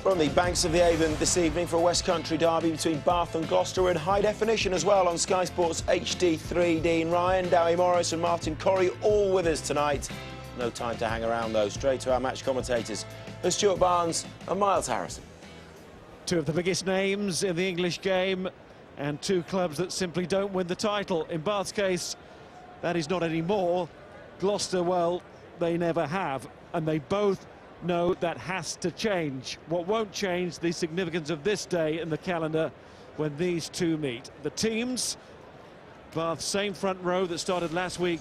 We're on the banks of the Avon this evening for a West Country derby between Bath and Gloucester. We're in high definition as well on Sky Sports HD3. Dean Ryan, Dowie Morris and Martin Corrie all with us tonight. No time to hang around though. Straight to our match commentators. There's Stuart Barnes and Miles Harrison. Two of the biggest names in the English game and two clubs that simply don't win the title. In Bath's case, that is not anymore. Gloucester, well, they never have, and they both know that has to change. What won't change the significance of this day in the calendar when these two meet. The teams, Bath same front row that started last week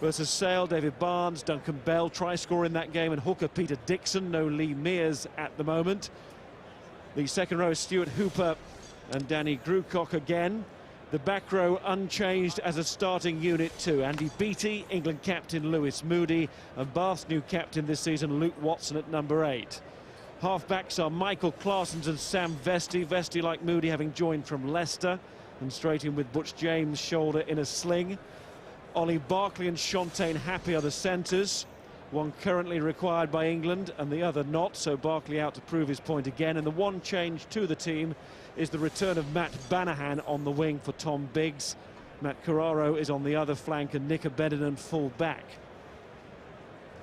versus Sale, David Barnes, Duncan Bell, try score in that game, and hooker Peter Dixon, no Lee Mears at the moment. The second row is Stuart Hooper and Danny Grucock again. The back row unchanged as a starting unit too. Andy Beattie, England captain Lewis Moody, and Bath's new captain this season, Luke Watson at number 8. Half-backs are Michael Claessens and Sam Vesti. Vesti, like Moody, having joined from Leicester, and straight in with Butch James' shoulder in a sling. Ollie Barkley and Shantaine Happy are the centres. One currently required by England and the other not, so Barkley out to prove his point again. And the one change to the team is the return of Matt Banahan on the wing for Tom Biggs. Matt Carraro is on the other flank and Nick Abendanon full back.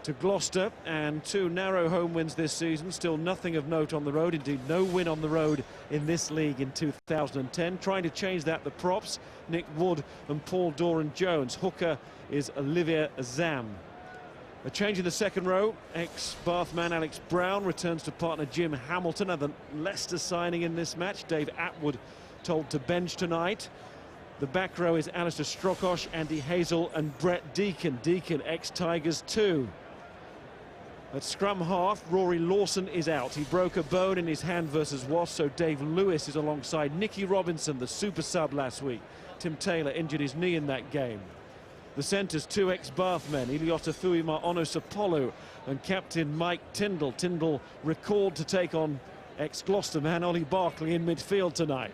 To Gloucester, and two narrow home wins this season, still nothing of note on the road, indeed no win on the road in this league in 2010. Trying to change that, the props, Nick Wood and Paul Doran-Jones. Hooker is Olivier Zam. A change in the second row, ex-Bath man Alex Brown returns to partner Jim Hamilton, and the Leicester signing in this match. Dave Atwood told to bench tonight. The back row is Alistair Strokosh, Andy Hazel and Brett Deacon. Deacon, ex-Tigers too. At scrum half, Rory Lawson is out. He broke a bone in his hand versus Wasps, so Dave Lewis is alongside Nicky Robinson, the super sub last week. Tim Taylor injured his knee in that game. The centres, two ex-Bath men, Iliota Fuima Onosapolu and captain Mike Tyndall. Tyndall recalled to take on ex-Gloucester man Ollie Barkley in midfield tonight.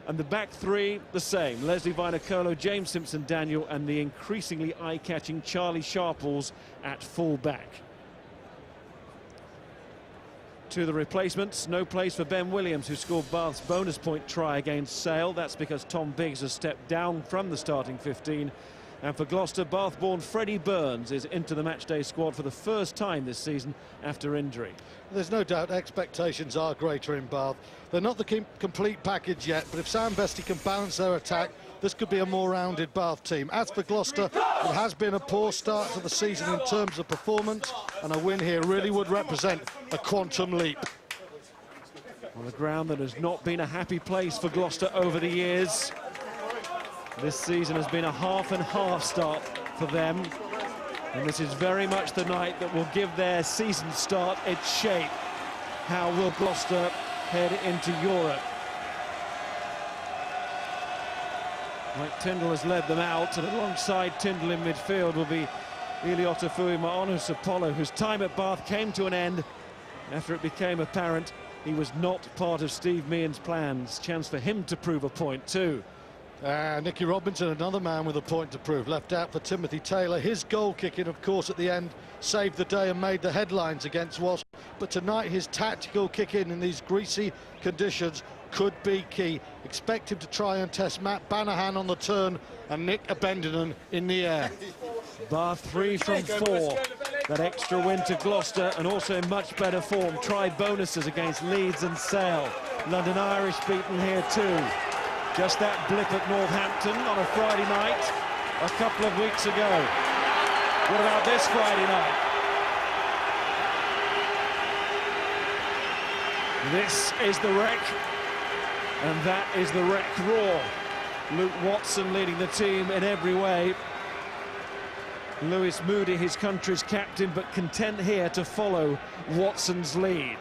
And the back three, the same. Leslie Vinacolo, James Simpson-Daniel and the increasingly eye-catching Charlie Sharples at full back. To the replacements, no place for Ben Williams, who scored Bath's bonus point try against Sale. That's because Tom Biggs has stepped down from the starting 15. And for Gloucester, Bath-born Freddie Burns is into the matchday squad for the first time this season after injury. There's no doubt expectations are greater in Bath. They're not the complete package yet, but if Sam Vesti can balance their attack, this could be a more rounded Bath team. As for Gloucester, it has been a poor start to the season in terms of performance, and a win here really would represent a quantum leap. On a ground that has not been a happy place for Gloucester over the years. This season has been a half-and-half start for them, and this is very much the night that will give their season start its shape. How will Gloucester head into Europe? Mike Tyndall has led them out, and alongside Tyndall in midfield will be Iliota Fuima Onosapolu, whose time at Bath came to an end after it became apparent he was not part of Steve Meehan's plans. Chance for him to prove a point too. Nicky Robinson, another man with a point to prove, left out for Timothy Taylor. His goal kicking, of course, at the end saved the day and made the headlines against Wasps. But tonight, his tactical kick-in in these greasy conditions could be key. Expect him to try and test Matt Banahan on the turn and Nick Abendanon in the air. Bath 3 from 4. That extra win to Gloucester, and also in much better form. Try bonuses against Leeds and Sale. London Irish beaten here too. Just that blip at Northampton on a Friday night a couple of weeks ago. What about this Friday night? This is the wreck, and that is the wreck roar. Luke Watson leading the team in every way. Lewis Moody, his country's captain, but content here to follow Watson's lead.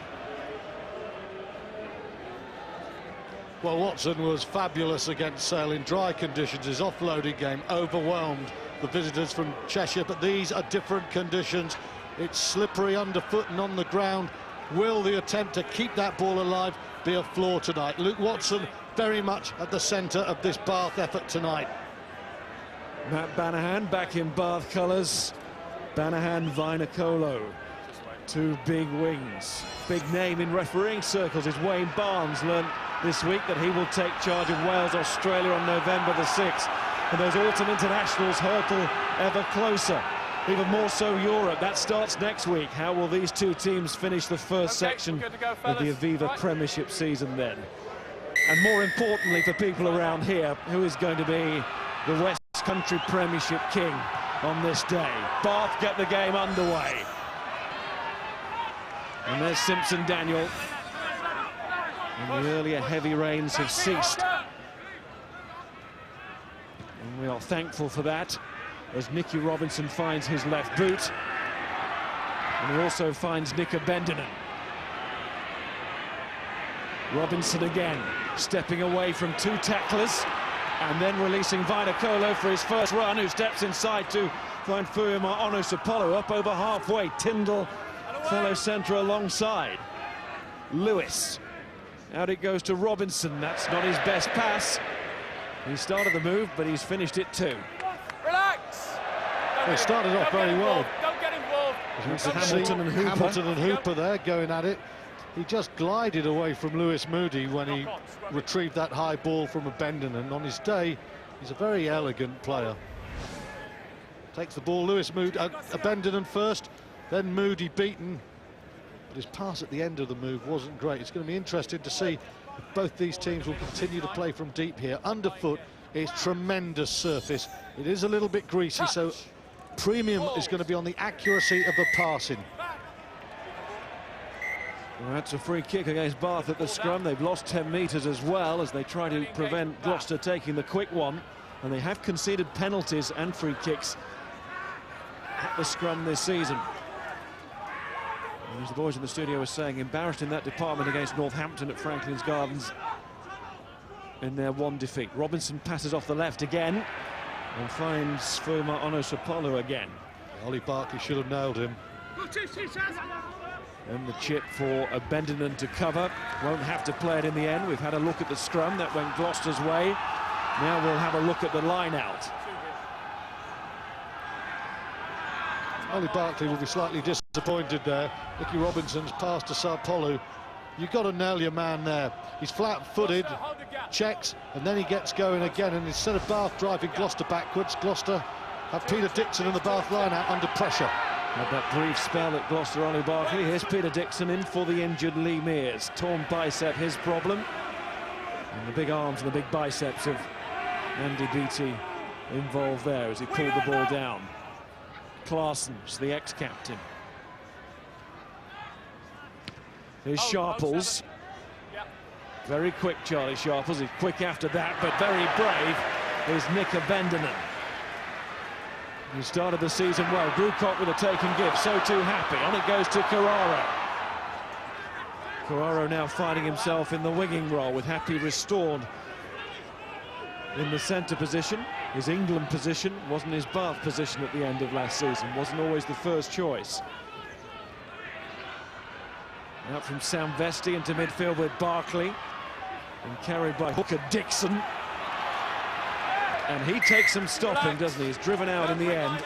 Well, Watson was fabulous against Sale in dry conditions. His offloading game overwhelmed the visitors from Cheshire, but these are different conditions. It's slippery underfoot and on the ground. Will the attempt to keep that ball alive be a flaw tonight? Luke Watson very much at the centre of this Bath effort tonight. Matt Banahan back in Bath colours. Banahan, Vinacolo. Two big wings. Big name in refereeing circles is Wayne Barnes. Learned this week that he will take charge of Wales, Australia on November the 6th. And those autumn internationals hurtle ever closer. Even more so Europe. That starts next week. How will these two teams finish the first section of the Aviva Premiership season then? And more importantly for people around here, who is going to be the West Country Premiership king on this day? Bath get the game underway. And there's Simpson Daniel. And the earlier heavy rains have ceased. And we are thankful for that, as Nicky Robinson finds his left boot. And he also finds Nick Bendinan. Robinson again, stepping away from two tacklers, and then releasing Vainikolo for his first run, who steps inside to find Fuyama Onosapolo up over halfway. Tyndall follows centre alongside. Lewis. Out it goes to Robinson. That's not his best pass. He started the move, but he's finished it too. Relax. They started off very well. Don't get involved. Hamilton and Hooper there going at it. He just glided away from Lewis Moody when he retrieved that high ball from Abendon, and on his day, he's a very elegant player. Takes the ball, Lewis Moody, Abendon first, then Moody beaten. But his pass at the end of the move wasn't great. It's going to be interesting to see if both these teams will continue to play from deep here. Underfoot is tremendous surface. It is a little bit greasy, so premium is going to be on the accuracy of the passing. Well, that's a free kick against Bath at the scrum. They've lost 10 metres as well as they try to prevent Gloucester taking the quick one. And they have conceded penalties and free kicks at the scrum this season. And as the boys in the studio were saying, embarrassed in that department against Northampton at Franklin's Gardens in their one defeat. Robinson passes off the left again and finds Fuma Onosapolo again. Ollie Barkley should have nailed him. And the chip for Bendinan to cover. Won't have to play it in the end. We've had a look at the scrum. That went Gloucester's way. Now we'll have a look at the line out. Ollie Barkley will be slightly disappointed there. Nicky Robinson's pass to Sarpolu. You've got to nail your man there. He's flat-footed, checks, and then he gets going again. And instead of Bath driving Gloucester backwards, Gloucester have Peter Dixon in the Bath line out under pressure. Had that brief spell at Gloucester, Ollie Barkley. Here's Peter Dixon in for the injured Lee Mears. Torn bicep, his problem. And the big arms and the big biceps of Andy Beattie involved there as he pulled the ball down. Clarson's the ex-captain. Here's Sharples. Very quick, Charlie Sharples. He's quick after that, but very brave is Nick Bendinan. He started the season well. Grewcock with a take and give. So too Happy. On it goes to Carraro. Carraro now finding himself in the winging role with Happy restored in the centre position. His England position wasn't his Bath position at the end of last season. Wasn't always the first choice. Out from Sam Vesti into midfield with Barkley. And carried by hooker Dixon. And he takes some stopping, doesn't he? He's driven out in the end.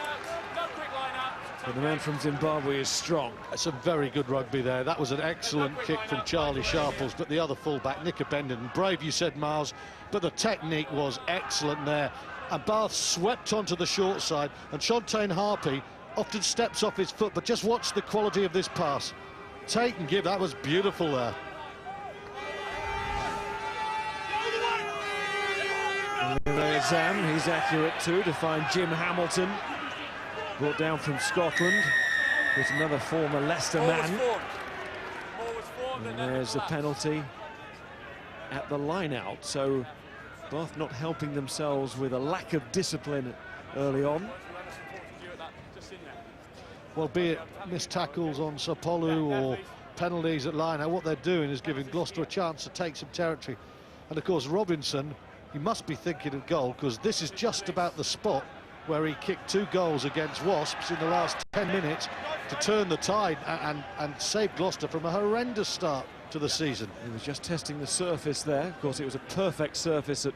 But the man from Zimbabwe is strong. Some very good rugby there. That was an excellent kick from Charlie Sharples, but the other fullback, Nick Bendinan, brave, you said, Miles, but the technique was excellent there. And Bath swept onto the short side, and Shontaine Harpy often steps off his foot, but just watch the quality of this pass. Take and give, that was beautiful there. There's Zam, he's accurate too, to find Jim Hamilton. Brought down from Scotland. There's another former Leicester man. And there's the penalty at the line-out. So Bath not helping themselves with a lack of discipline early on. Well, be it missed tackles on Sapolu or penalties at line-out, what they're doing is giving Gloucester a chance to take some territory. And of course Robinson, he must be thinking of goal, because this is just about the spot where he kicked 2 goals against Wasps in the last 10 minutes to turn the tide and save Gloucester from a horrendous start to the season. He was just testing the surface there. Of course, it was a perfect surface at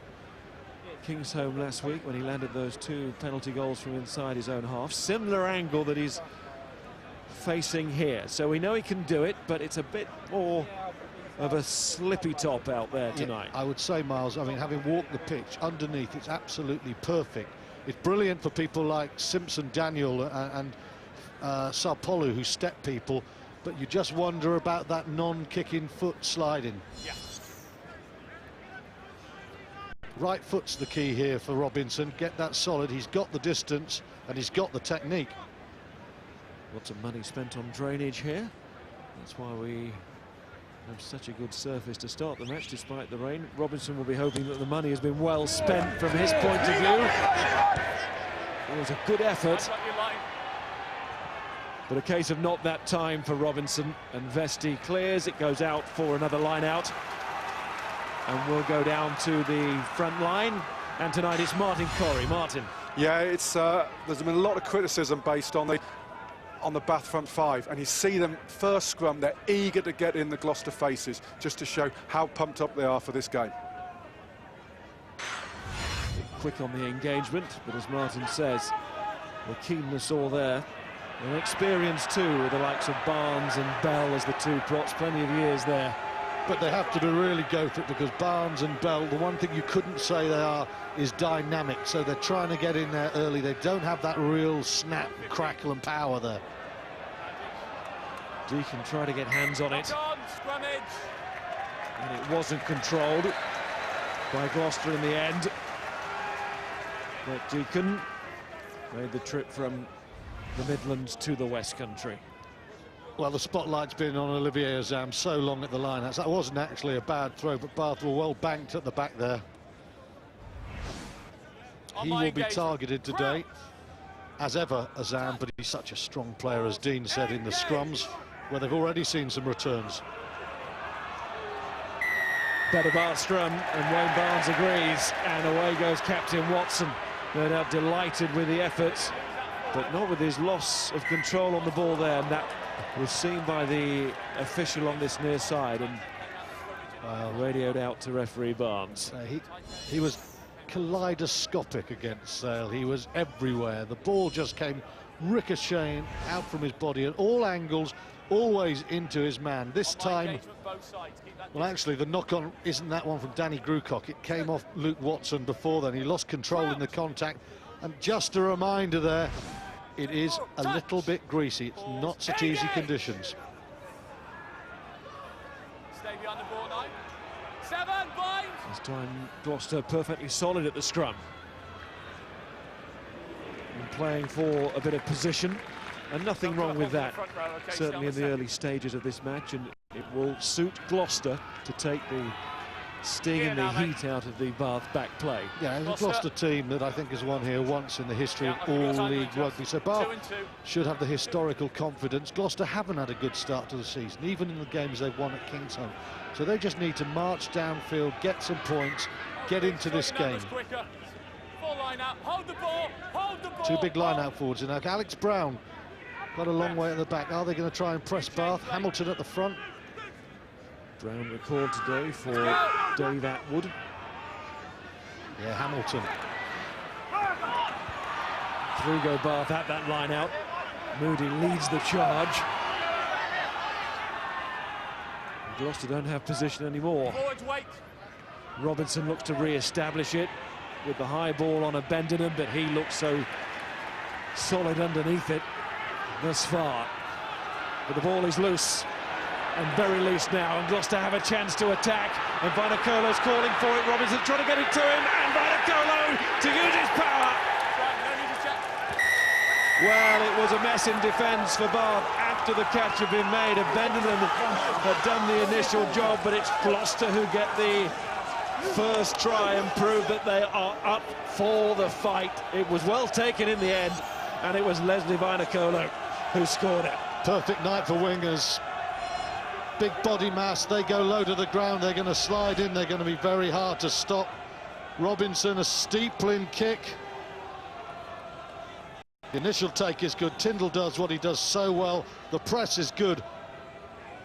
Kingsholm last week when he landed those 2 penalty goals from inside his own half. Similar angle that he's facing here. So we know he can do it, but it's a bit more of a slippy top out there tonight. Yeah, I would say, Miles, I mean, having walked the pitch underneath, it's absolutely perfect. It's brilliant for people like Simpson, Daniel and Sarpolu, who step people, but you just wonder about that non-kicking foot sliding. Yeah. Right foot's the key here for Robinson. Get that solid. He's got the distance and he's got the technique. Lots of money spent on drainage here. That's why we have such a good surface to start the match despite the rain. Robinson will be hoping that the money has been well spent from his point of view. It was a good effort, but a case of not that time for Robinson, and Vesti clears. It goes out for another line out, and we'll go down to the front line, and tonight it's Martin Corry. Martin. Yeah, it's there's been a lot of criticism based on the Bath front five, and you see them first scrum, they're eager to get in the Gloucester faces just to show how pumped up they are for this game. Quick on the engagement, but as Martin says, the keenness all there. And experience too, with the likes of Barnes and Bell as the two props, plenty of years there. But they have to really go for it, because Barnes and Bell, the one thing you couldn't say they are is dynamic, so they're trying to get in there early. They don't have that real snap, crackle and power there. Deacon tried to get hands on it, and it wasn't controlled by Gloucester in the end. But Deacon made the trip from the Midlands to the West Country. Well, the spotlight's been on Olivier Azam so long at the lineouts. That wasn't actually a bad throw, but Bath were well banked at the back there. He will be targeted today, as ever, Azam, but he's such a strong player, as Dean said, in the scrums, where they've already seen some returns. Better Bath scrum, and Wayne Barnes agrees, and away goes Captain Watson. No doubt delighted with the efforts, but not with his loss of control on the ball there, and that was seen by the official on this near side and radioed out to referee Barnes. He was kaleidoscopic against Sale. He was everywhere. The ball just came ricocheting out from his body at all angles, always into his man. This time, well, actually, the knock-on isn't that one from Danny Grucock. It came off Luke Watson before then. He lost control in the contact. And just a reminder there, it is a little bit greasy. It's not such easy conditions. Stay behind the ball now. 7 blind. This time Gloucester perfectly solid at the scrum, and playing for a bit of position, and nothing wrong with that, certainly in the early stages of this match, and it will suit Gloucester to take the sting and the heat out of the Bath back play. Yeah, and the Gloucester team that I think has won here once in the history of all-league rugby. So Bath should have the historical confidence. Gloucester haven't had a good start to the season, even in the games they've won at Kingsholm. So they just need to march downfield, get some points, get into this game. Two big line-out forwards. Now, Alex Brown got a long way at the back. Are they going to try and press Bath? Hamilton at the front. Brown recalled today for Dave Atwood. Yeah, Hamilton. 3 go Bath at that line out. Moody leads the charge. And Gloucester don't have position anymore. Robinson looks to re-establish it with the high ball on a Bendenham, but he looks so solid underneath it thus far. But the ball is loose, and very loose now, and Gloucester have a chance to attack, and Vainikolo's calling for it. Robinson trying to get it to him, and Vainikolo to use his power. Well, it was a mess in defence for Bath after the catch had been made, and Bendenham had done the initial job, but it's Gloucester who get the first try and prove that they are up for the fight. It was well taken in the end, and it was Leslie Vainikolo who scored it. Perfect night for wingers. Big body mass, they go low to the ground, they're going to slide in, they're going to be very hard to stop. Robinson, a steepling kick. The initial take is good. Tyndall does what he does so well. The press is good.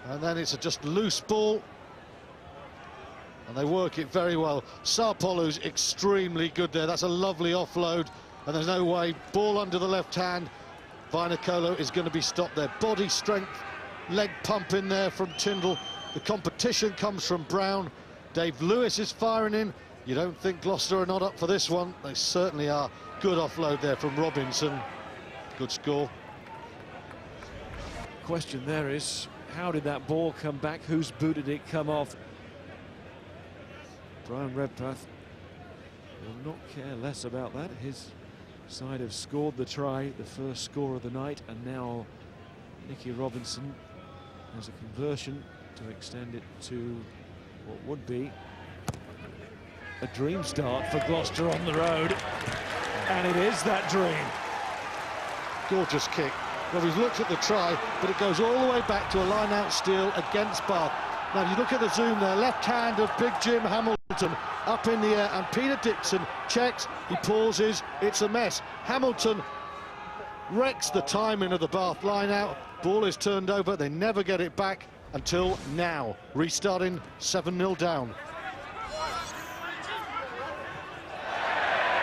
And then it's just loose ball. And they work it very well. Sarpolu's extremely good there. That's a lovely offload. And there's no way. Ball under the left hand. Vainikolo is going to be stopped there. Body strength, leg pump in there from Tyndall. The competition comes from Brown. Dave Lewis is firing in. You don't think Gloucester are not up for this one? They certainly are. Good offload there from Robinson. Good score. Question there is, how did that ball come back? Whose boot did it come off? Brian Redpath will not care less about that. His side have scored the try, the first score of the night, and now Nicky Robinson has a conversion to extend it to what would be a dream start for Gloucester on the road. And it is that dream. Gorgeous kick. Well, he's looked at the try, but it goes all the way back to a line-out steal against Bath. Now, if you look at the zoom there, left hand of Big Jim Hamilton up in the air, and Peter Dixon checks, he pauses, it's a mess. Hamilton wrecks the timing of the Bath line-out. Ball is turned over, they never get it back until now. Restarting 7-0 down.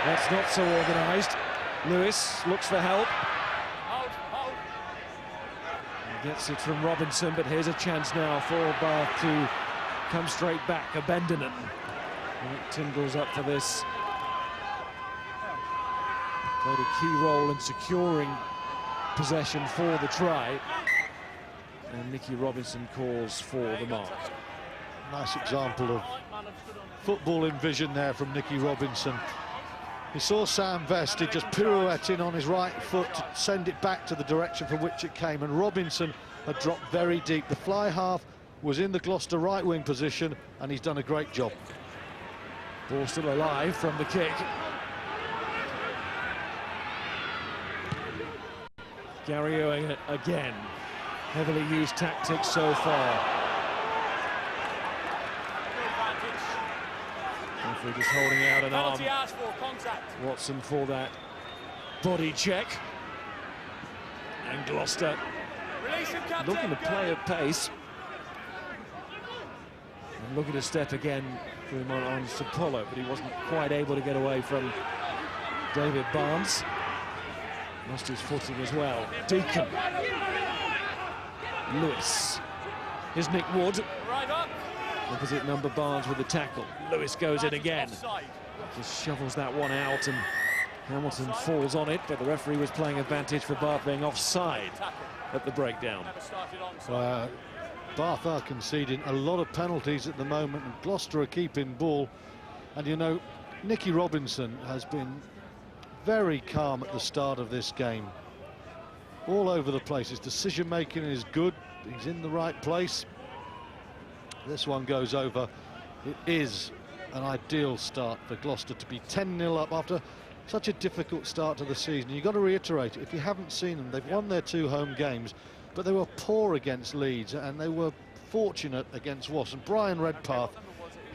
That's not so organised. Lewis looks for help. Gets it from Robinson, but here's a chance now for Bath to come straight back. Abendinen. Tyndall's up for this. Played a key role in securing possession for the try. And Nicky Robinson calls for the mark. Nice example of football in vision there from Nicky Robinson. He saw Sam Vesti just pirouetting on his right foot to send it back to the direction from which it came, and Robinson had dropped very deep. The fly half was in the Gloucester right wing position, and he's done a great job. Ball still alive from the kick. Gary Ewing again. Heavily used tactics so far. Referee just holding out an arm. Watson for that body check. And Gloucester looking to play at pace. And looking to step again for him on Sapolo, but he wasn't quite able to get away from David Barnes. Lost his footing as well. Deacon. Lewis. Here's Nick Wood. Opposite number Barnes with the tackle. Lewis goes in again. Just shovels that one out, and Hamilton falls on it, but the referee was playing advantage for Bath being offside at the breakdown. Bath are conceding a lot of penalties at the moment, and Gloucester are keeping ball. And you know, Nicky Robinson has been very calm at the start of this game. All over the place. His decision making is good. He's in the right place. This one goes over. It is an ideal start for Gloucester to be 10-0 up after such a difficult start to the season. You've got to reiterate, if you haven't seen them, they've won their 2 home games, but they were poor against Leeds and they were fortunate against Wasps. And Brian Redpath,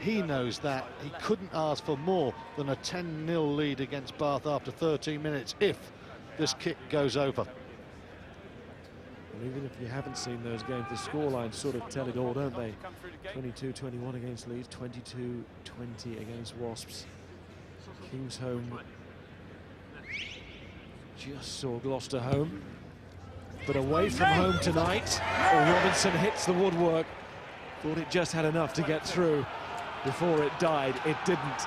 he knows that. He couldn't ask for more than a 10-0 lead against Bath after 13 minutes if this kick goes over. Even if you haven't seen those games, the scorelines sort of tell it all, don't they? 22-21 against Leeds, 22-20 against Wasps. Kingsholm just saw Gloucester home, but away from home tonight. Robinson hits the woodwork. Thought it just had enough to get through before it died. It didn't.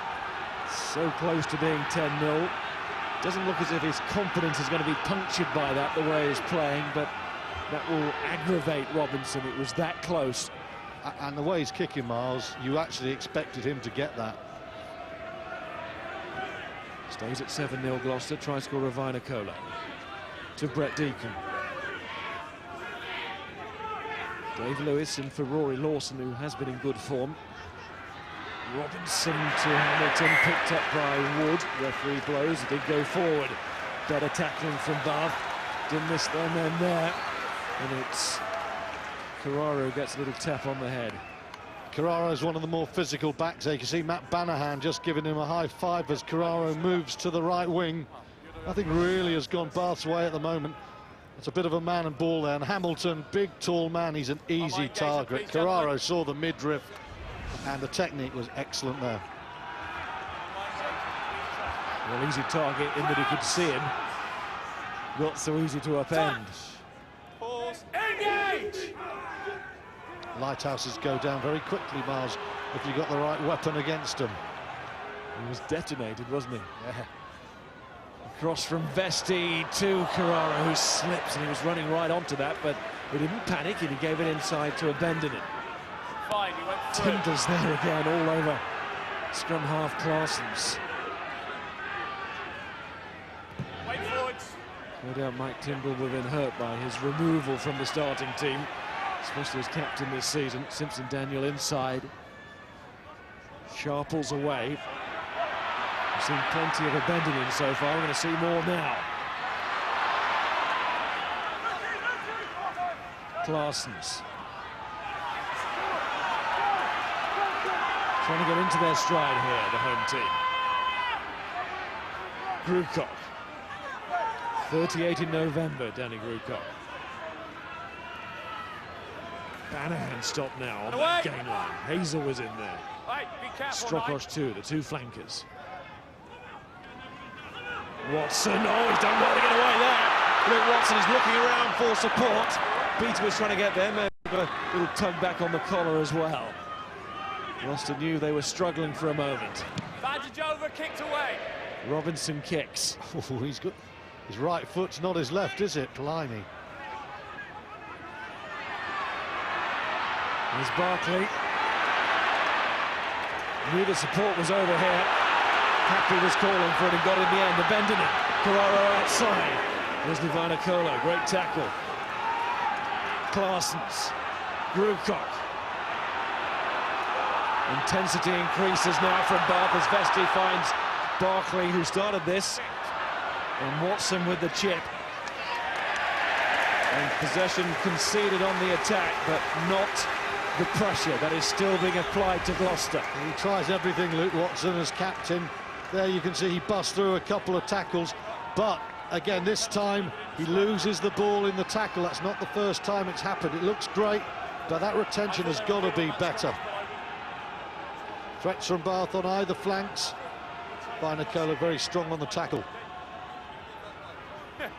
So close to being 10-0. Doesn't look as if his confidence is going to be punctured by that, the way he's playing, but that will aggravate Robinson. It was that close. And the way he's kicking, Miles, you actually expected him to get that. Stays at 7-0 Gloucester, tries to score Vainikolo to Brett Deacon. Dave Lewis in for Rory Lawson, who has been in good form. Robinson to Hamilton, picked up by Wood. Referee blows, it did go forward. Better tackling from Bath. Didn't miss them then there. And it's Carraro gets a little tap on the head. Carraro is one of the more physical backs there. You can see Matt Banahan just giving him a high five as Carraro moves to the right wing. Nothing really has gone Bath's way at the moment. It's a bit of a man and ball there, and Hamilton, big tall man, he's an easy target. Carraro saw the midriff and the technique was excellent there. Well, easy target in that he could see him. got so easy to upend. Pause. Engage! Lighthouses go down very quickly, Miles, if you've got the right weapon against them. He was detonated, wasn't he? Yeah. Cross from Vesti to Carrara, who slips, and he was running right onto that, but he didn't panic, and he gave it inside to Abendinen. Fine, he went through. Tyndall's there again, all over scrum half Claessens. Wait forwards. No doubt Mike Tyndall will have been hurt by his removal from the starting team, especially as captain this season. Simpson Daniel inside. Sharples away. We've seen plenty of Abendinen so far. We're going to see more now. Claessens. Trying to get into their stride here, the home team. Grucock. 38 in November, Danny Grucock. Banahan stopped now on that gain line. Hazel was in there. Right, be careful, Strokos too, the two flankers. Watson, oh, he's done well to get away there. Luke Watson is looking around for support. Peter was trying to get there, maybe got a little tug back on the collar as well. Gloucester knew they were struggling for a moment. Badgage over, kicked away. Robinson kicks. Oh, he's good. His right foot's not his left, is it, Pliny? There's Barkley. Knew the support was over here. Happy was calling for it and got in the end. Abendinen, Carraro outside. There's Livana-Kolo, great tackle. Claessens, Grucock. Intensity increases now from Bath as Vesti finds Barkley, who started this, and Watson with the chip. And possession conceded on the attack, but not the pressure that is still being applied to Gloucester. He tries everything, Luke Watson, as captain. There you can see he busts through a couple of tackles, but again, this time he loses the ball in the tackle. That's not the first time it's happened. It looks great, but that retention has got to be better. Threats from Bath on either flanks. Vinokola very strong on the tackle. And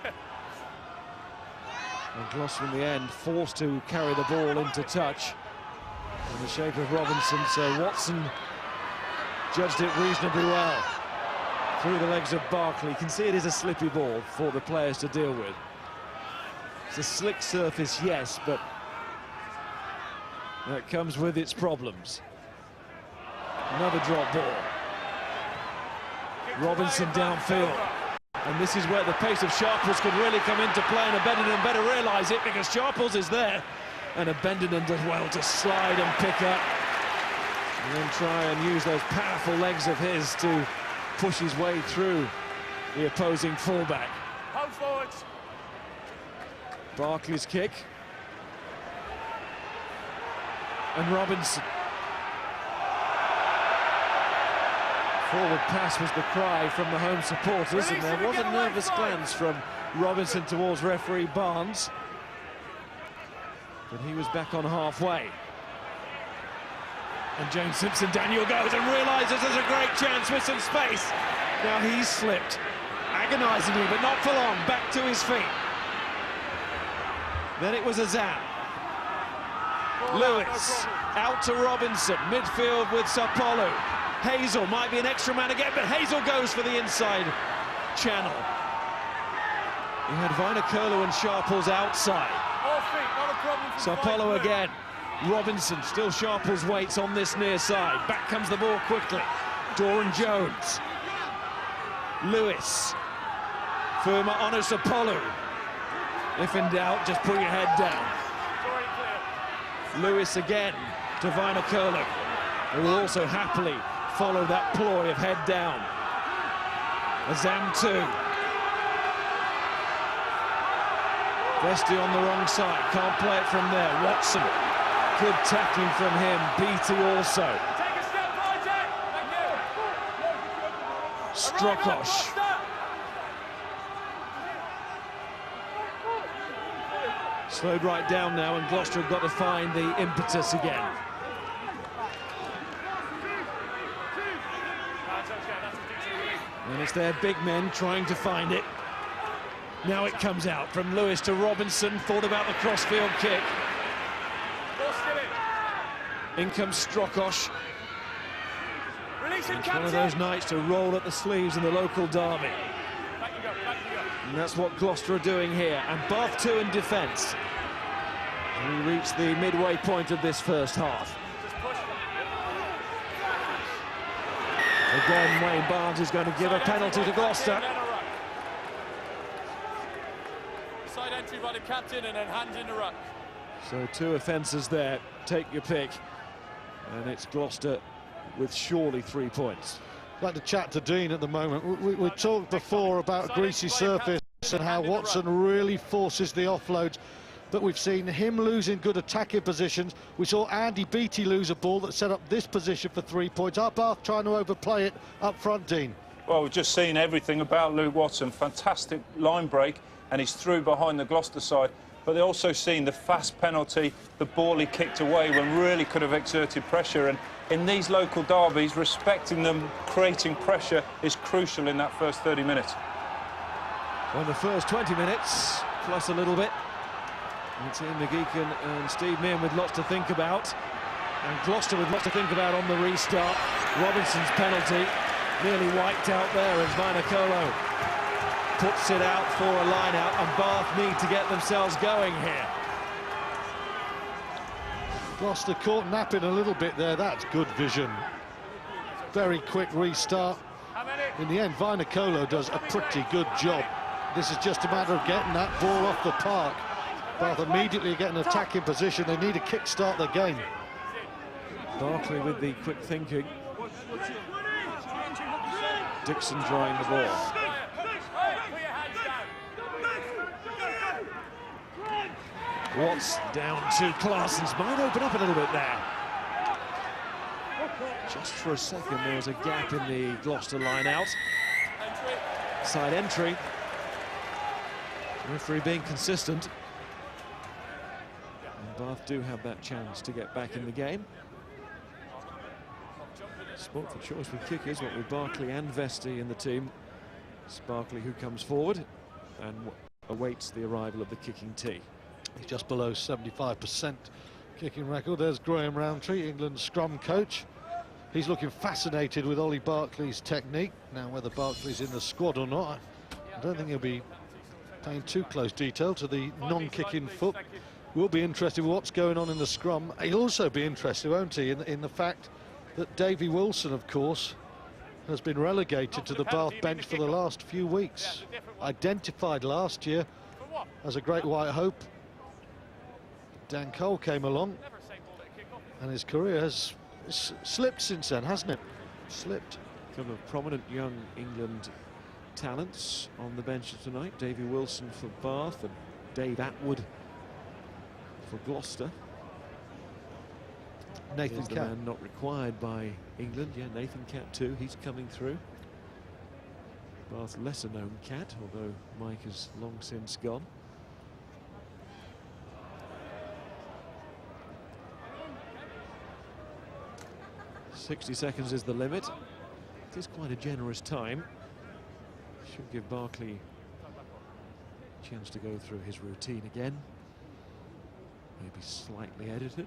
Gloucester in the end forced to carry the ball into touch in the shape of Robinson, so Watson judged it reasonably well through the legs of Barkley. You can see it is a slippy ball for the players to deal with. It's a slick surface, yes, but that comes with its problems. Another drop ball. Robinson downfield. And this is where the pace of Sharples could really come into play, and Abendinen better realise it, because Sharples is there. And Abendinen does well to slide and pick up. And then try and use those powerful legs of his to push his way through the opposing fullback. Hold forwards. Barkley's kick. And Robinson. Forward pass was the cry from the home supporters, and there was a nervous glance from Robinson towards referee Barnes. But he was back on halfway. And James Simpson Daniel goes and realises there's a great chance with some space. Now he's slipped, agonisingly, but not for long, back to his feet. Then it was Azam. Lewis, out to Robinson, midfield with Sapolu. Hazel might be an extra man again, but Hazel goes for the inside channel. He had Vinokola and Sharples outside. All feet, not a problem. Sapolo again. Robinson, still Sharples waits on this near side. Back comes the ball quickly. Doran Jones. Lewis. Furma on Sapolu. If in doubt, just put your head down. Lewis again to Vinokola, who will also happily follow that ploy of head down. Azam 2. Vesti on the wrong side, can't play it from there. Watson, good tackling from him. Beattie also. Take a step, Martin. Thank you. Strokos. Slowed right down now, and Gloucester have got to find the impetus again. And it's their big men trying to find it. Now it comes out from Lewis to Robinson, thought about the crossfield kick. In comes Strokosz. It's one of those nights to roll up the sleeves in the local derby. And that's what Gloucester are doing here. And Bath 2 in defence. We reach the midway point of this first half. Again, Wayne Barnes is going to give a penalty to Gloucester. Side entry by the captain and then hand in the ruck. So 2 offences there, take your pick. And it's Gloucester with surely 3 points. I'd like to chat to Dean at the moment. We talked before about a greasy surface and how Watson really forces the offloads. But we've seen him losing good attacking positions. We saw Andy Beattie lose a ball that set up this position for 3 points. Are Bath trying to overplay it up front, Dean? Well, we've just seen everything about Luke Watson. Fantastic line break, and he's through behind the Gloucester side. But they've also seen the fast penalty, the ball he kicked away when really could have exerted pressure. And in these local derbies, respecting them, creating pressure is crucial in that first 30 minutes. Well, the first 20 minutes, plus a little bit. It's Ian McGeechan and Steve Meehan with lots to think about. And Gloucester with lots to think about on the restart. Robinson's penalty nearly wiped out there as Vainikolo puts it out for a line-out, and Bath need to get themselves going here. Gloucester caught napping a little bit there. That's good vision. Very quick restart. In the end, Vainikolo does a pretty good job. This is just a matter of getting that ball off the park. Bath immediately get an attacking position. They need to kick-start the game. Barkley with the quick thinking. Dixon drawing the ball. Watts down to Claessens. Might open up a little bit there. Just for a second, there was a gap in the Gloucester line-out. Side entry. Referee being consistent. And Bath do have that chance to get back in the game. Sport for choice with kickers, what with Barkley and Vesti in the team. It's Barkley who comes forward and awaits the arrival of the kicking tee. He's just below 75% kicking record. There's Graham Rowntree, England's scrum coach. He's looking fascinated with Ollie Barkley's technique. Now, whether Barkley's in the squad or not, I don't think he'll be paying too close detail to the non-kicking foot. We'll be interested in what's going on in the scrum. He'll also be interested, won't he, in the fact that Davy Wilson, of course, has been relegated to the Bath bench for the last few weeks. Identified last year as a great white hope. Dan Cole came along, and his career has slipped since then, hasn't it? Slipped. A couple of prominent young England talents on the bench tonight. Davy Wilson for Bath and Dave Atwood for Gloucester. Nathan Here's the Catt. man not required by England. Yeah, Nathan Catt too. He's coming through. Bath's lesser-known Catt, although Mike is long since gone. "60 seconds is the limit. It is quite a generous time. Should give Barkley a chance to go through his routine again. Maybe slightly edited.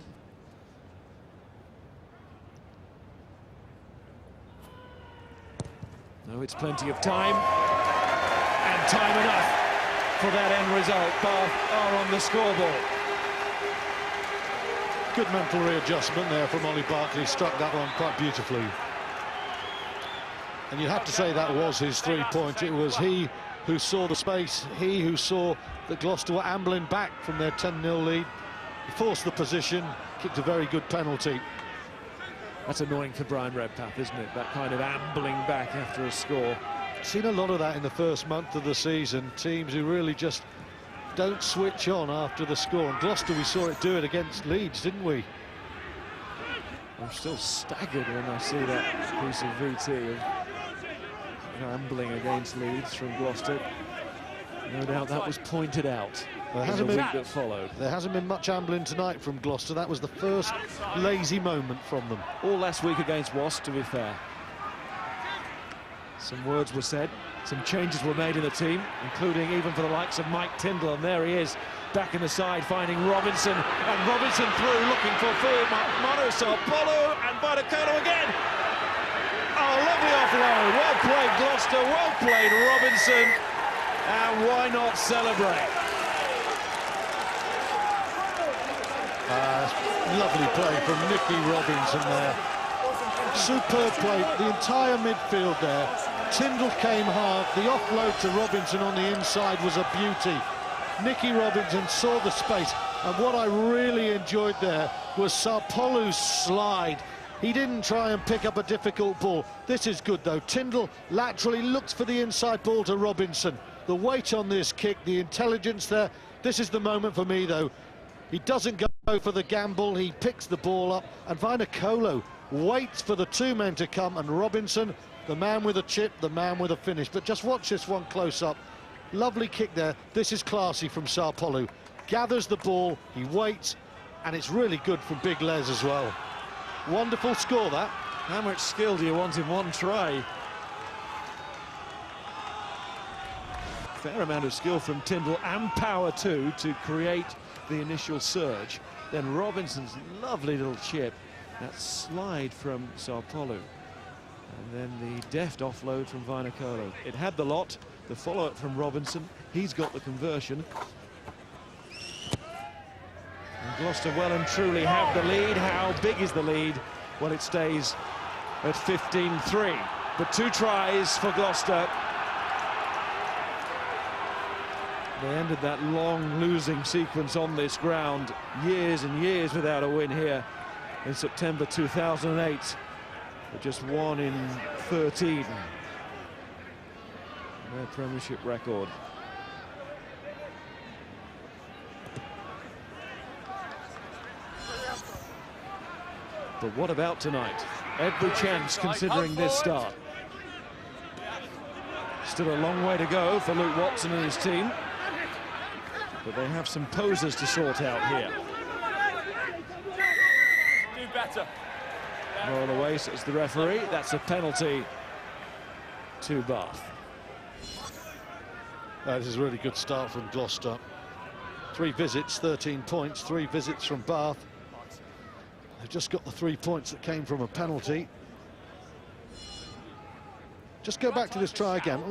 No, it's plenty of time. And time enough for that end result. Bath are on the scoreboard. Good mental readjustment there from Ollie Barkley. Struck that one quite beautifully. And you have to say that was his 3-point. It was he who saw the space, he who saw that Gloucester were ambling back from their 10-0 lead. He forced the position, kicked a very good penalty. That's annoying for Brian Redpath, isn't it? That kind of ambling back after a score. Seen a lot of that in the first month of the season. Teams who really just don't switch on after the score. And Gloucester, we saw it do it against Leeds, didn't we? I'm still staggered when I see that piece of VT of ambling against Leeds from Gloucester. No doubt that was pointed out in the week that followed. There hasn't been much ambling tonight from Gloucester. That was the first lazy moment from them. All last week against Wasps, to be fair. Some words were said, some changes were made in the team, including even for the likes of Mike Tyndall, and there he is, back in the side, finding Robinson, and Robinson through, looking for full Manu Sarpolu, and Vainikolo again. Oh, lovely offload, well played Gloucester, well played Robinson, and why not celebrate? Lovely play from Nicky Robinson there. Superb play, the entire midfield there. Tyndall came hard, the offload to Robinson on the inside was a beauty. Nicky Robinson saw the space, and what I really enjoyed there was Sarpolu's slide. He didn't try and pick up a difficult ball. This is good though. Tyndall laterally looks for the inside ball to Robinson. The weight on this kick, the intelligence there. This is the moment for me though. He doesn't go for the gamble, he picks the ball up, and Vainikolo waits for the two men to come, and Robinson, the man with a chip, the man with a finish. But just watch this one close up. Lovely kick there. This is classy from Sarpolu. Gathers the ball, he waits, and it's really good from Big Les as well. Wonderful score, that. How much skill do you want in one try? Fair amount of skill from Tyndall, and power too, to create the initial surge. Then Robinson's lovely little chip, that slide from Sarpolu, and then the deft offload from Vainikolo. It had the lot, the follow-up from Robinson, he's got the conversion. And Gloucester well and truly have the lead. How big is the lead? Well, it stays at 15-3, but 2 tries for Gloucester. They ended that long losing sequence on this ground, years and years without a win here in September 2008, but just 1 in 13, their Premiership record. But what about tonight? Every chance considering this start. Still a long way to go for Luke Watson and his team, but they have some posers to sort out here. Do better. Roll away, says the referee. That's a penalty to Bath. That is a really good start from Gloucester. 3 visits, 13 points, 3 visits from Bath. They've just got the 3 points that came from a penalty. Just go back to this try again.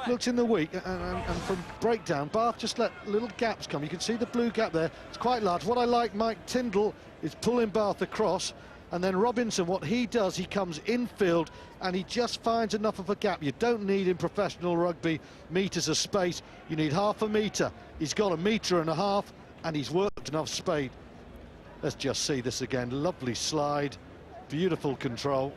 Looked in the week, and from breakdown, Bath just let little gaps come. You can see the blue gap there. It's quite large. What I like, Mike Tyndall is pulling Bath across, and then Robinson, what he does, he comes infield, and he just finds enough of a gap. You don't need in professional rugby metres of space. You need half a metre. He's got 1.5 metres, and he's worked enough space. Let's just see this again. Lovely slide, beautiful control.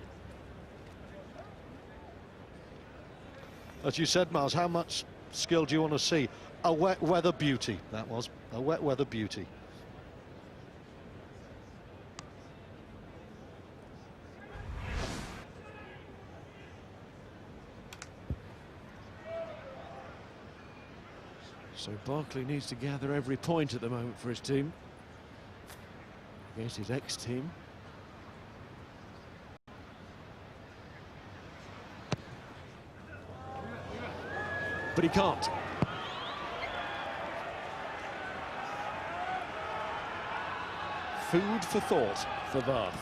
As you said, Miles, how much skill do you want to see? A wet weather beauty, that was. A wet weather beauty. So Barkley needs to gather every point at the moment for his team, against his ex-team. But he can't. Food for thought for Bath.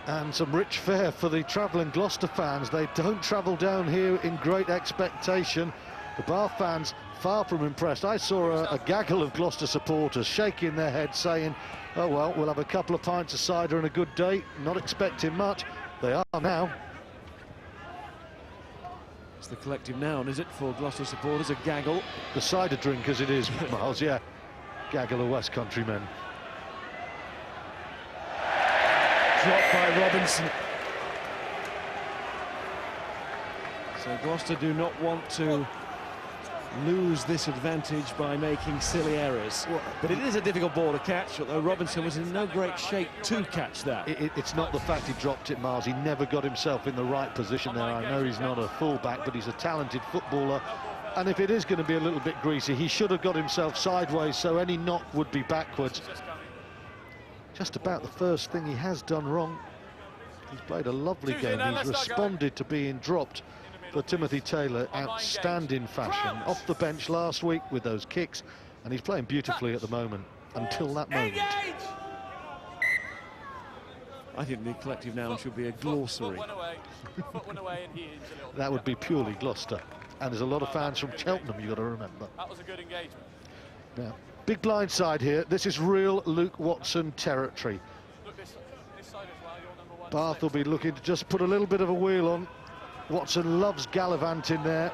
And some rich fare for the travelling Gloucester fans. They don't travel down here in great expectation. The Bath fans far from impressed. I saw a gaggle of Gloucester supporters shaking their heads, saying, oh well, we'll have a couple of pints of cider and a good day, not expecting much. They are now. It's the collective noun, is it, for Gloucester supporters, a gaggle? The cider drinkers it is, Miles, yeah. Gaggle of West Country men. Dropped by Robinson. So Gloucester do not want to lose this advantage by making silly errors. But it is a difficult ball to catch, although Robinson was in no great shape to catch that. It's not the fact he dropped it, Miles. He never got himself in the right position there. I know he's not a full-back, but he's a talented footballer. And if it is going to be a little bit greasy, he should have got himself sideways, so any knock would be backwards. Just about the first thing he has done wrong. He's played a lovely game. He's responded to being dropped for Timothy Taylor, outstanding fashion. Off the bench last week with those kicks, and he's playing beautifully at the moment, until that moment. I think the collective noun should be a glossary. That would be purely Gloucester. And there's a lot of fans from Cheltenham, you've got to remember. That was a good engagement. Now, big blind side here. This is real Luke Watson territory. Look, this side as well, you're number 1. Bath will be looking to just put a little bit of a wheel on. Watson loves gallivanting there.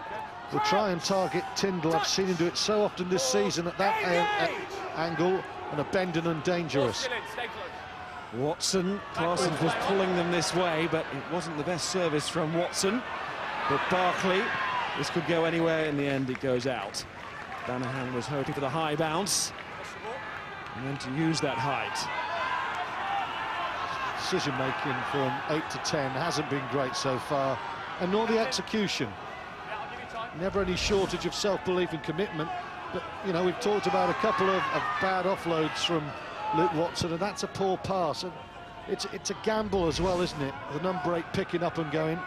Will try and target Tyndall. I've seen him do it so often this season at that angle, and abandon and dangerous. Watson, Parsons was pulling them this way, but it wasn't the best service from Watson. But Barkley, this could go anywhere. In the end, it goes out. Banahan was hoping for the high bounce, and then to use that height. Decision-making from 8 to 10 hasn't been great so far, and nor the execution. Never any shortage of self-belief and commitment, but, you know, we've talked about a couple of bad offloads from Luke Watson, and that's a poor pass. And it's a gamble as well, isn't it? The non-break picking up and going.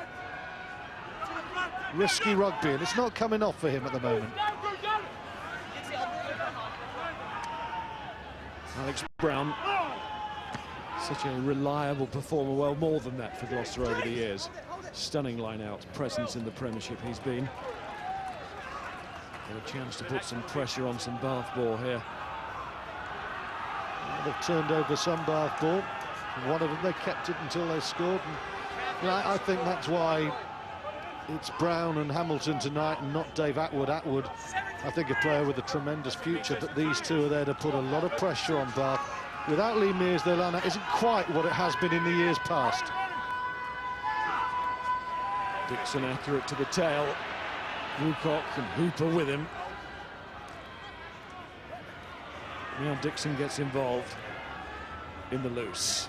Risky rugby, and it's not coming off for him at the moment. Alex Brown, such a reliable performer, well, more than that for Gloucester over the years. Stunning line-out presence in the Premiership he's been. Got a chance to put some pressure on some Bath ball here. Well, they've turned over some Bath ball. One of them, they kept it until they scored. And, you know, I think that's why it's Brown and Hamilton tonight and not Dave Atwood. Atwood, I think, a player with a tremendous future, but these two are there to put a lot of pressure on Bath. Without Lee Mears, their line-out isn't quite what it has been in the years past. Dixon accurate to the tail. Woodcock and Hooper with him. Now Dixon gets involved in the loose.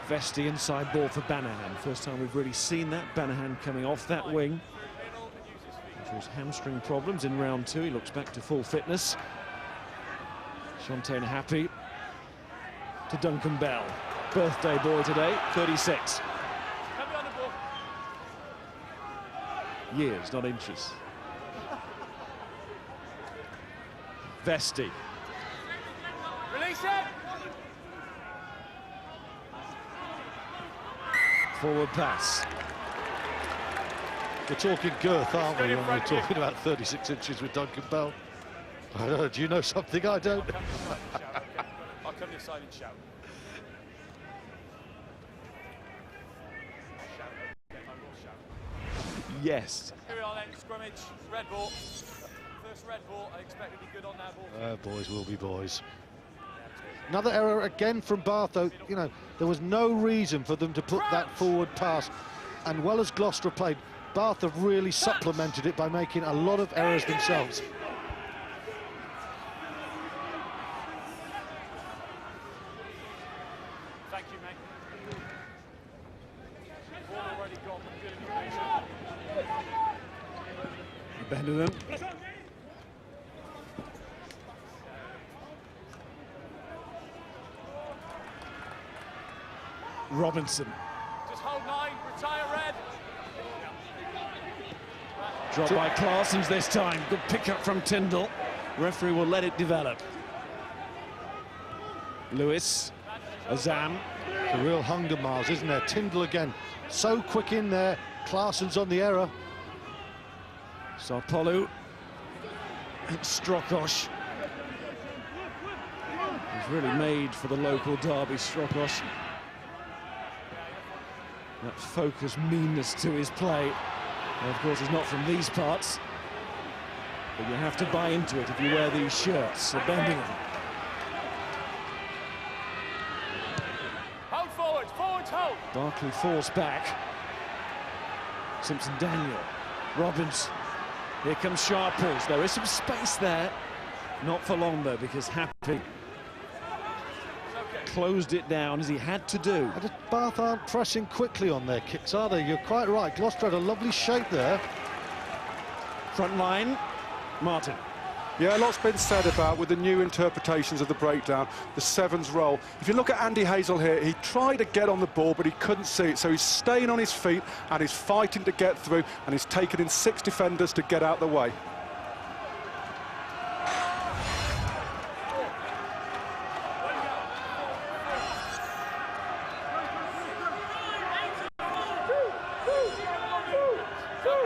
Vesti inside ball for Banahan. First time we've really seen that. Banahan coming off that wing. After his hamstring problems in round 2, he looks back to full fitness. Shantaine happy to Duncan Bell. Birthday boy today, 36. Years, not inches. Vesti. Release it! Forward pass. We're talking girth, aren't we, when we're talking about 36 inches with Duncan Bell? I don't know, do you know something I don't? I'll come this side and shout. Yes. Here we are then, scrimmage, red ball. First red ball, I expect to be good on that ball. Boys will be boys. Another error again from Bath, though. You know, there was no reason for them to put that forward pass. And well as Gloucester played, Bath have really supplemented it by making a lot of errors themselves. Thank you, mate. Ball already gone, good indication. Benham. Robinson. Just hold 9, retire red. Dropped by Clarsons this time. Good pick up from Tyndall. Referee will let it develop. Lewis. Azam. The real hunger miles, isn't there? Tyndall again. So quick in there. Clarson's on the error. Sarpolu. And Strokosh. He's really made for the local derby, Strokosh. That focus, meanness to his play. And of course, he's not from these parts. But you have to buy into it if you wear these shirts. So bending them. Hold forwards, forwards, hold. Barkley falls back. Simpson Daniel. Robbins. Here comes Sharples. There is some space there. Not for long, though, because Happy closed it down as he had to do. Bath aren't pressing quickly on their kicks, are they? You're quite right. Gloucester had a lovely shape there. Front line, Martin. Yeah, a lot's been said about, with the new interpretations of the breakdown, the sevens role. If you look at Andy Hazel here, he tried to get on the ball, but he couldn't see it. So he's staying on his feet and he's fighting to get through, and he's taken in 6 defenders to get out the way.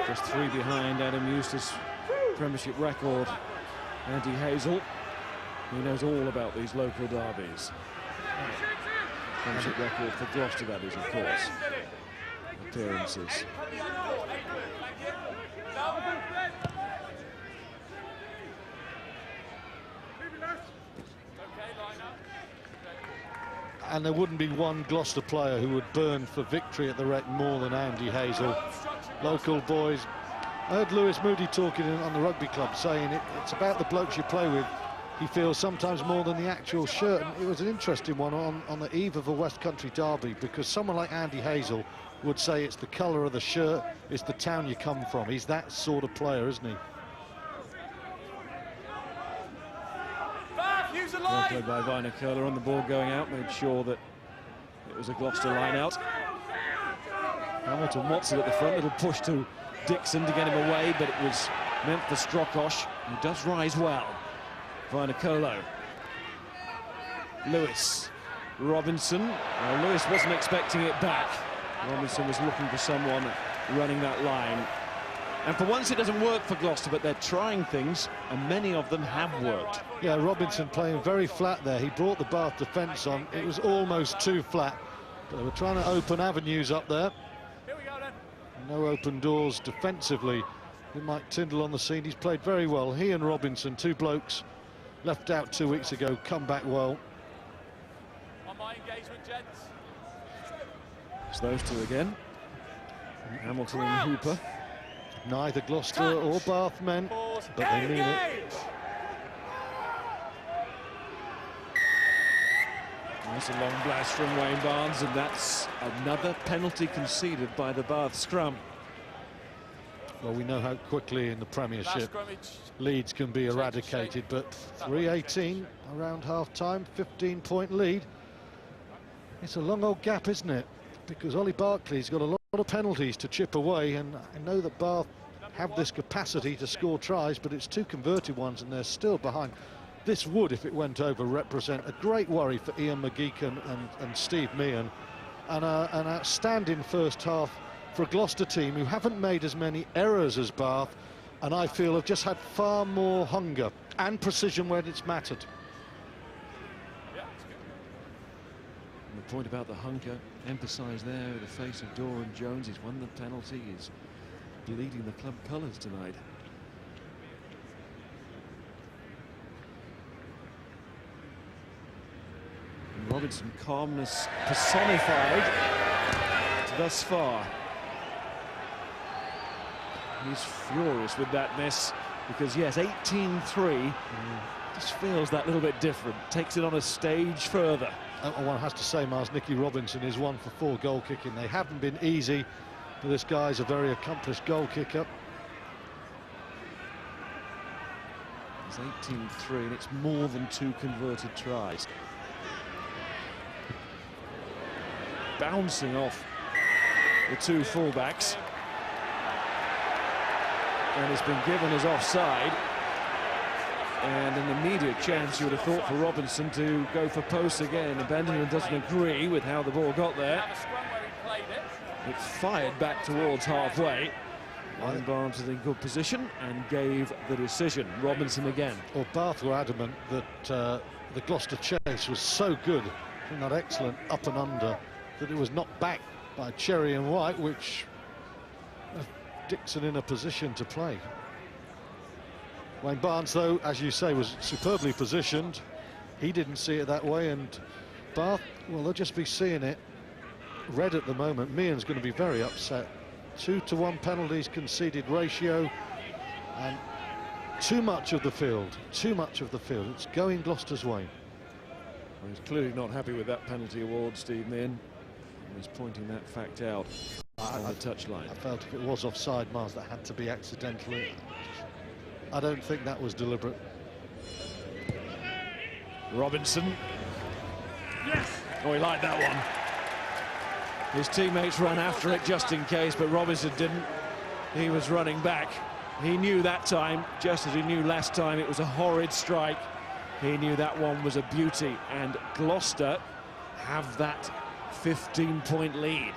Just 3 behind Adam Eustace Premiership record. Andy Hazel, he knows all about these local derbies. Premiership record for Gloucester, that is, of course. Appearances. And there wouldn't be one Gloucester player who would burn for victory at the Rec more than Andy Hazel. Local boys. I heard Lewis Moody talking on the rugby club, saying it's about the blokes you play with. He feels sometimes more than the actual shirt. And it was an interesting one on the eve of a West Country derby, because someone like Andy Hazel would say it's the colour of the shirt, it's the town you come from. He's that sort of player, isn't he? Well played by Viner Curler on the ball going out, made sure that it was a Gloucester line out. Hamilton Watson at the front, little push to Dixon to get him away, but it was meant for Strokosh, who does rise well. Vainicolo. Lewis. Robinson. Well, Lewis wasn't expecting it back. Robinson was looking for someone running that line. And for once it doesn't work for Gloucester, but they're trying things, and many of them have worked. Yeah, Robinson playing very flat there. He brought the Bath defence on. It was almost too flat, but they were trying to open avenues up there. No open doors defensively. Mike Tyndall on the scene. He's played very well. He and Robinson, 2 blokes left out 2 weeks ago, come back well. On my engagement, gents. It's those 2 again. Hamilton and Hooper. Neither Gloucester or Bath men, but they mean it. That's a long blast from Wayne Barnes, and that's another penalty conceded by the Bath scrum. Well, we know how quickly in the Premiership leads can be eradicated, but 3:18 around half-time, 15-point lead. It's a long old gap, isn't it? Because Ollie Barclay's got a lot of penalties to chip away, and I know that Bath have this capacity to score tries, but it's 2 converted ones, and they're still behind. This would, if it went over, represent a great worry for Ian McGeechan and Steve Meehan, and an outstanding first half for a Gloucester team who haven't made as many errors as Bath, and I feel have just had far more hunger and precision when it's mattered. And the point about the hunger emphasised there in the face of Doran Jones. He's won the penalty, he's bleeding the club colours tonight. And Robinson, calmness personified thus far. He's furious with that miss, because yes, 18-3 just feels that little bit different, takes it on a stage further. One has to say, Miles, Nicky Robinson is 1 for 4 goal kicking. They haven't been easy, but this guy's a very accomplished goal kicker. It's 18-3, and it's more than 2 converted tries. Bouncing off the 2 fullbacks. And it's been given as offside. And an immediate chance, you would have thought, for Robinson to go for posts again. And Benjamin doesn't agree with how the ball got there. It's fired back towards halfway. Wayne Barnes is in good position and gave the decision. Robinson again. Well, Bath were adamant that the Gloucester chase was so good from that excellent up and under that it was knocked back by Cherry and White, which Dixon in a position to play. Wayne Barnes, though, as you say, was superbly positioned. He didn't see it that way, and Bath, well, they'll just be seeing it red at the moment. Meehan's going to be very upset. 2-to-1 penalties conceded ratio, and too much of the field. It's going Gloucester's way. Well, he's clearly not happy with that penalty award, Steve Meehan. He's pointing that fact out on the touchline. I felt if it was offside, Miles, that had to be accidentally. I don't think that was deliberate. Robinson. Yes. Oh, he liked that one. His teammates ran after it just in case, but Robinson didn't. He was running back. He knew that time, just as he knew last time, it was a horrid strike. He knew that one was a beauty, and Gloucester have that 15-point lead.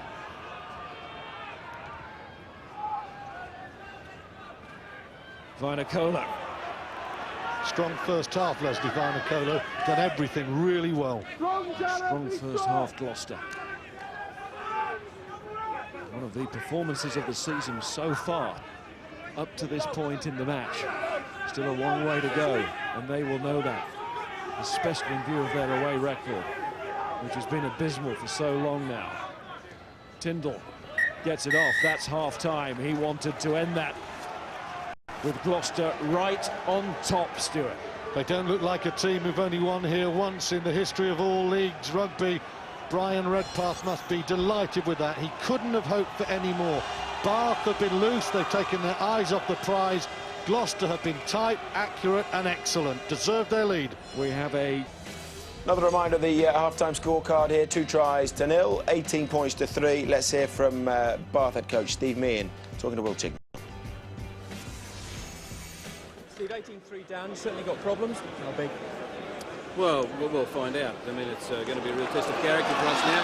Vinokola. Strong first half, Leslie Vinokola. Done everything really well. Strong first half, Gloucester. One of the performances of the season so far, up to this point in the match. Still a long way to go, and they will know that, especially in view of their away record, which has been abysmal for so long now. Tyndall gets it off. That's half-time. He wanted to end that with Gloucester right on top, Stuart. They don't look like a team who've only won here once in the history of all leagues rugby. Brian Redpath must be delighted with that. He couldn't have hoped for any more. Bath have been loose. They've taken their eyes off the prize. Gloucester have been tight, accurate and excellent. Deserved their lead. We have Another reminder of the half-time scorecard here. 2 tries to 0, 18 points to 3. Let's hear from Bath head coach Steve Meehan talking to Will Chick. Steve, 18-3 down, you certainly got problems. How big? Well, we'll find out. I mean, it's going to be a real test of character for us now.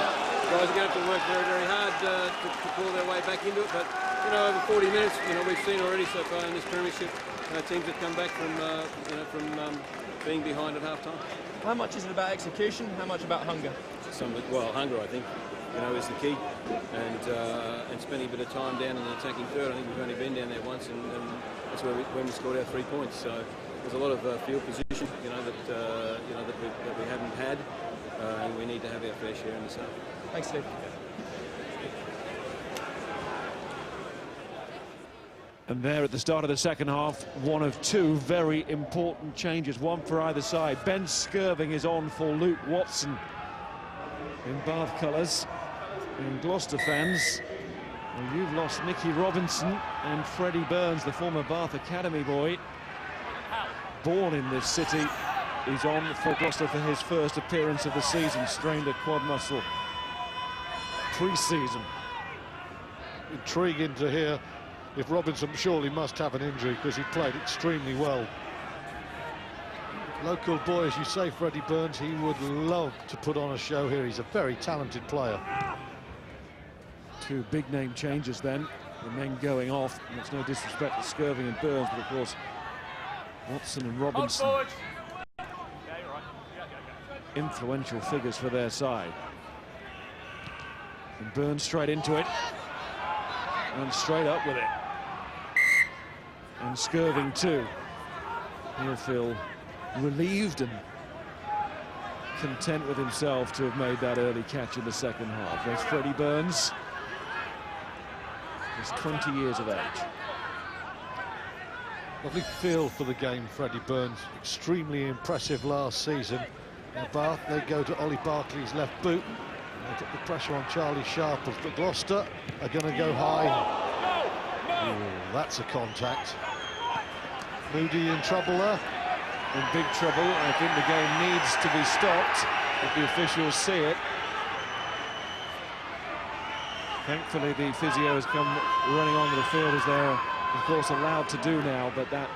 Guys are going to have to work very, very hard to pull their way back into it. But, you know, over 40 minutes, you know, we've seen already so far in this premiership, teams have come back from, being behind at half-time. How much is it about execution? How much about hunger? Well, hunger, I think, you know, is the key. And spending a bit of time down in the attacking third. I think we've only been down there once, and that's when we scored our 3 points. So there's a lot of field position, that we haven't had, and we need to have our fair share in this half. Thanks, Steve. And there at the start of the second half, one of 2 very important changes, one for either side. Ben Skirving is on for Luke Watson in Bath colours. In Gloucester fans, well, you've lost Nicky Robinson, and Freddie Burns, the former Bath Academy boy, born in this city, is on for Gloucester for his first appearance of the season. Strained a quad muscle pre-season. Intriguing to hear if Robinson surely must have an injury, because he played extremely well. Local boy, as you say, Freddie Burns, he would love to put on a show here. He's a very talented player. 2 big name changes then, the men going off. And it's no disrespect to Skirving and Burns, but of course Watson and Robinson, influential figures for their side. And Burns straight into it, and straight up with it. And Skirving too. He'll feel relieved and content with himself to have made that early catch in the second half. There's Freddie Burns. He's 20 years of age. Lovely feel for the game, Freddie Burns. Extremely impressive last season. Now Bath, they go to Ollie Barkley's left boot. They put the pressure on Charlie Sharples, but Gloucester are going to go high. Ooh, that's a contact. Moody in trouble there. In big trouble. I think the game needs to be stopped if the officials see it. Thankfully, the physio has come running onto the field, as they're, of course, allowed to do now, but that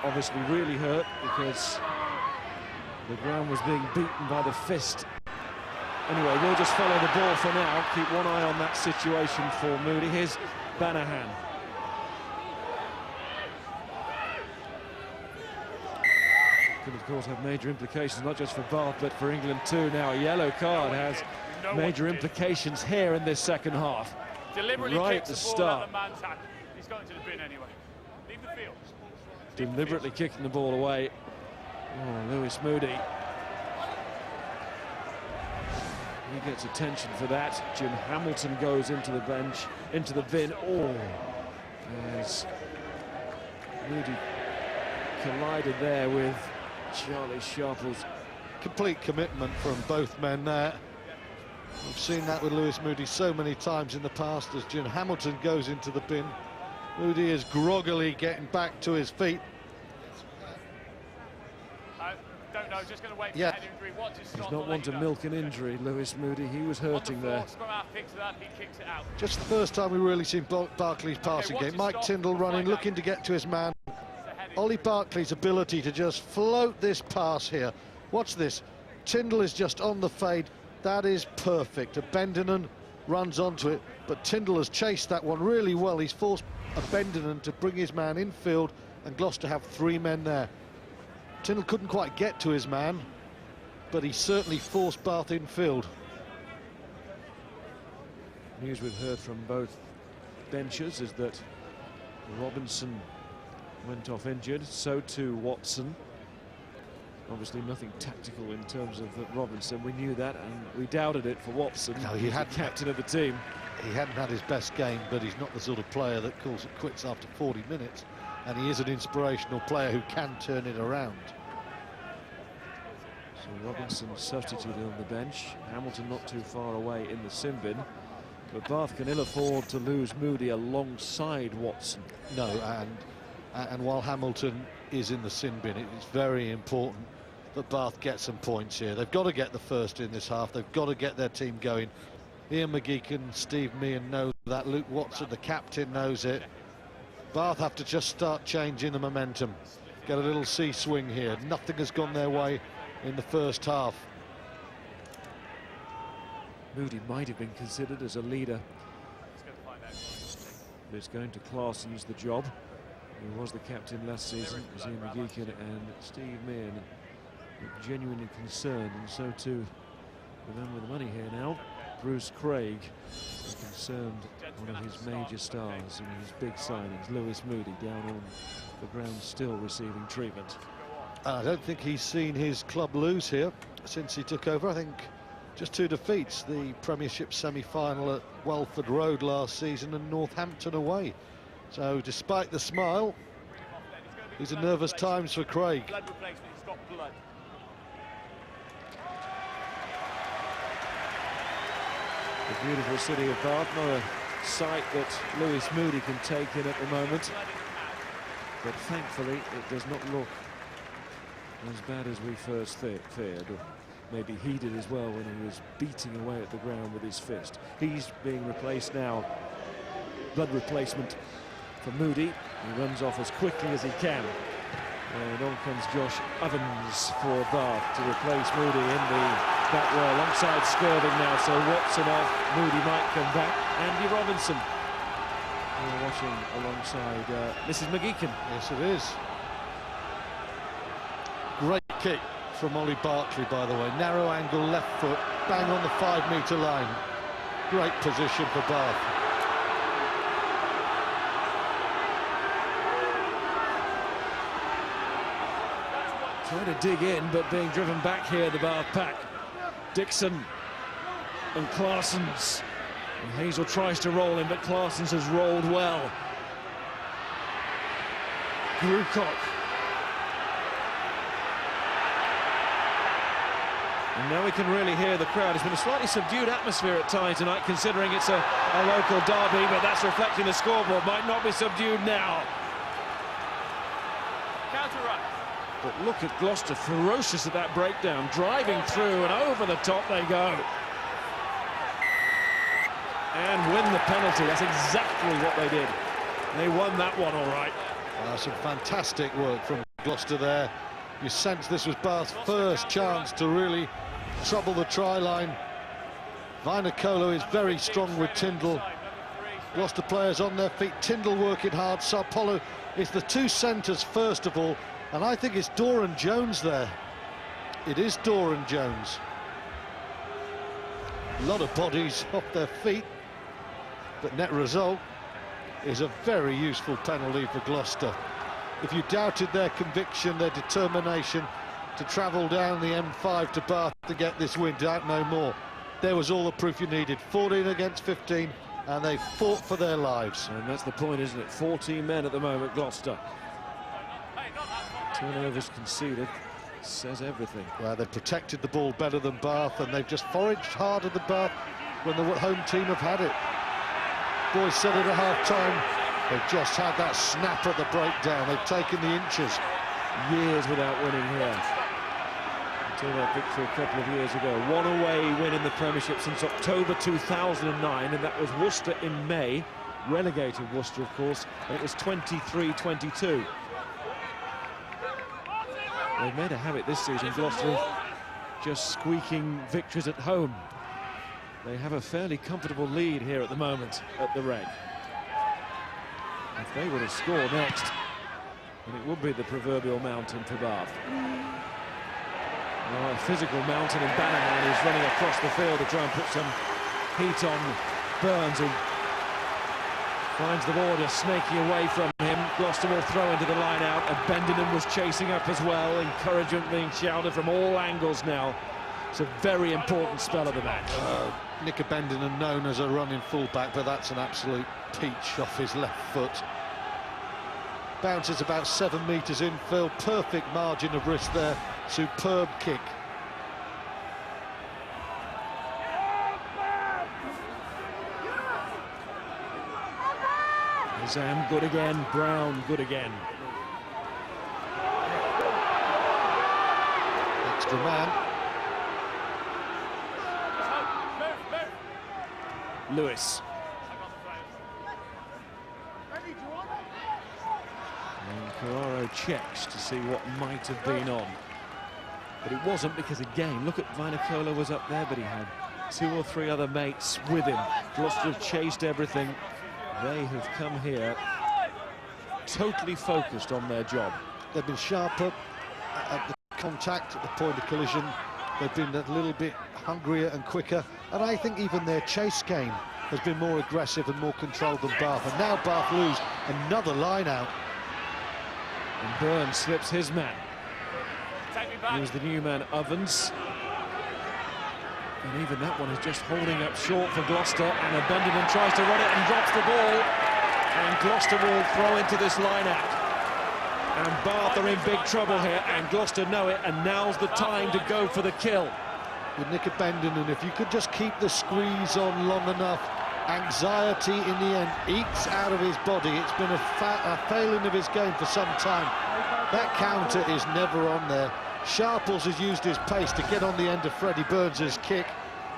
obviously really hurt because the ground was being beaten by the fist. Anyway, we'll just follow the ball for now. Keep one eye on that situation for Moody. Here's Banahan. Could, of course, have major implications, not just for Bath, but for England too. Now, a yellow card has major implications here in this second half. Deliberately right kicks at the the ball start. out of man's hand. He's going to the bin anyway. Leave the field. Deliberately kicking the ball away. Oh, Lewis Moody. He gets attention for that. Jim Hamilton goes into the bench, into the bin. Oh, as Moody collided there with Charlie Sharples. Complete commitment from both men there. We've seen that with Lewis Moody so many times in the past as Jim Hamilton goes into the bin. Moody is groggily getting back to his feet. Don't No, just going to wait for Yeah. the head injury. Watch his He's stop, not I'll one let to you know. milk an injury, Lewis Moody. He was hurting there. Scrum half picks it up, he kicks it out. Just the first time we've really seen Barkley's passing watch game. his Mike stop, Tyndall we'll running, find out. looking to get to his man. It's a head Ollie injury. Barkley's ability to just float this pass here. Watch this. Tyndall is just on the fade. That is perfect. Abendinen runs onto it, but Tyndall has chased that one really well. He's forced Abendinen to bring his man infield, and Gloucester have 3 men there. Tyndall couldn't quite get to his man, but he certainly forced Bath infield. News we've heard from both benches is that Robinson went off injured, so too Watson. Obviously nothing tactical in terms of Robinson, we knew that, and we doubted it for Watson. No, he He's the hadn't. captain of the team. He hadn't had his best game, but he's not the sort of player that calls it quits after 40 minutes, and he is an inspirational player who can turn it around. So Robinson substituted on the bench. Hamilton not too far away in the sin bin. But Bath can ill afford to lose Moody alongside Watson. No, and while Hamilton is in the sin bin, it is very important that Bath get some points here. They've got to get the first in this half. They've got to get their team going. Ian McGeechan, Steve Meehan know that. Luke Watson, the captain, knows it. Bath have to just start changing the momentum. Get a little C-swing here. Nothing has gone their way in the first half. Moody might have been considered as a leader. But it's going to Claessen's the job. He was the captain last season. It was Ian McGeechan and Steve Meehan were genuinely concerned, and so too the man with the money here now, Bruce Craig, is concerned. One of his major stars and his big signings, Lewis Moody, down on the ground still receiving treatment. I don't think he's seen his club lose here since he took over. I think just 2 defeats, the Premiership semi-final at Welford Road last season and Northampton away. So despite the smile, these are nervous times for Craig. Blood replacement, he's got blood. The beautiful city of Bath, not a sight that Lewis Moody can take in at the moment. But thankfully, it does not look as bad as we first feared. Or maybe he did as well when he was beating away at the ground with his fist. He's being replaced now. Blood replacement for Moody. He runs off as quickly as he can. And on comes Josh Ovens for Bath to replace Moody in the back row alongside Skirving now. So Watson off, Moody might come back. Andy Robinson. We're watching alongside Mrs. McGeechan. Yes, it is. Great kick from Ollie Barkley, by the way. Narrow angle left foot, bang on the 5-metre line. Great position for Bath. Trying to dig in, but being driven back here, the Bath pack. Dixon and Claessens. And Hazel tries to roll in, but Claessens has rolled well. Grucock. And now we can really hear the crowd. It's been a slightly subdued atmosphere at times tonight, considering it's a local derby, but that's reflecting the scoreboard. Might not be subdued now. Counter-ruck. But look at Gloucester, ferocious at that breakdown, driving through and over the top they go. And win the penalty. That's exactly what they did. They won that one all right. Some fantastic work from Gloucester there. You sense this was Bath's first chance to really trouble the try line. Vainikolo is very strong with Tyndall. Gloucester players on their feet, Tyndall working hard, Sarpolo. It's the 2 centres first of all, and I think it's Doran Jones there. It is Doran Jones. A lot of bodies off their feet, but net result is a very useful penalty for Gloucester. If you doubted their conviction, their determination to travel down the M5 to Bath to get this win, doubt no more. There was all the proof you needed. 14 against 15, and they fought for their lives. And that's the point, isn't it? 14 men at the moment, Gloucester. Turnovers conceded. Says everything. Well, they've protected the ball better than Bath, and they've just foraged harder than Bath when the home team have had it. Boys said it at half-time, they've just had that snap at the breakdown. They've taken the inches. Years without winning here. Until that victory a couple of years ago. One away win in the Premiership since October 2009, and that was Worcester in May. Relegated Worcester, of course, and it was 23-22. They've made a habit this season, Gloucester, just squeaking victories at home. They have a fairly comfortable lead here at the moment at the Reg. If they were to score next, then it would be the proverbial mountain for Bath. Oh, a physical mountain in Banahan, who's running across the field to try and put some heat on Burns, who finds the ball just snaking away from him. Gloucester will throw into the line out, and Bendingham was chasing up as well. Encouragement being shouted from all angles now. It's a very important spell of the match. Nick Bendingham, known as a running fullback, but that's an absolute peach off his left foot. Bounces about 7 metres infield, perfect margin of risk there. Superb kick. Zam good again, Brown good again. Extra man. Lewis. And Carraro checks to see what might have been on. But it wasn't, because again, look at Vinokola was up there, but he had 2 or 3 other mates with him. Gloucester have chased everything. They have come here totally focused on their job. They've been sharper at the contact, at the point of collision. They've been a little bit hungrier and quicker, and I think even their chase game has been more aggressive and more controlled than Bath. And now Bath lose another line out. And Burns slips his man. He was the new man, Ovens. And even that one is just holding up short for Gloucester, and Bendingham tries to run it and drops the ball. And Gloucester will throw into this line-out. And Bath are in big trouble here, and Gloucester know it, and now's the time to go for the kill. With Nick Bendingham, if you could just keep the squeeze on long enough, anxiety in the end ekes out of his body. It's been a failing of his game for some time. That counter is never on there. Sharples has used his pace to get on the end of Freddie Burns' kick,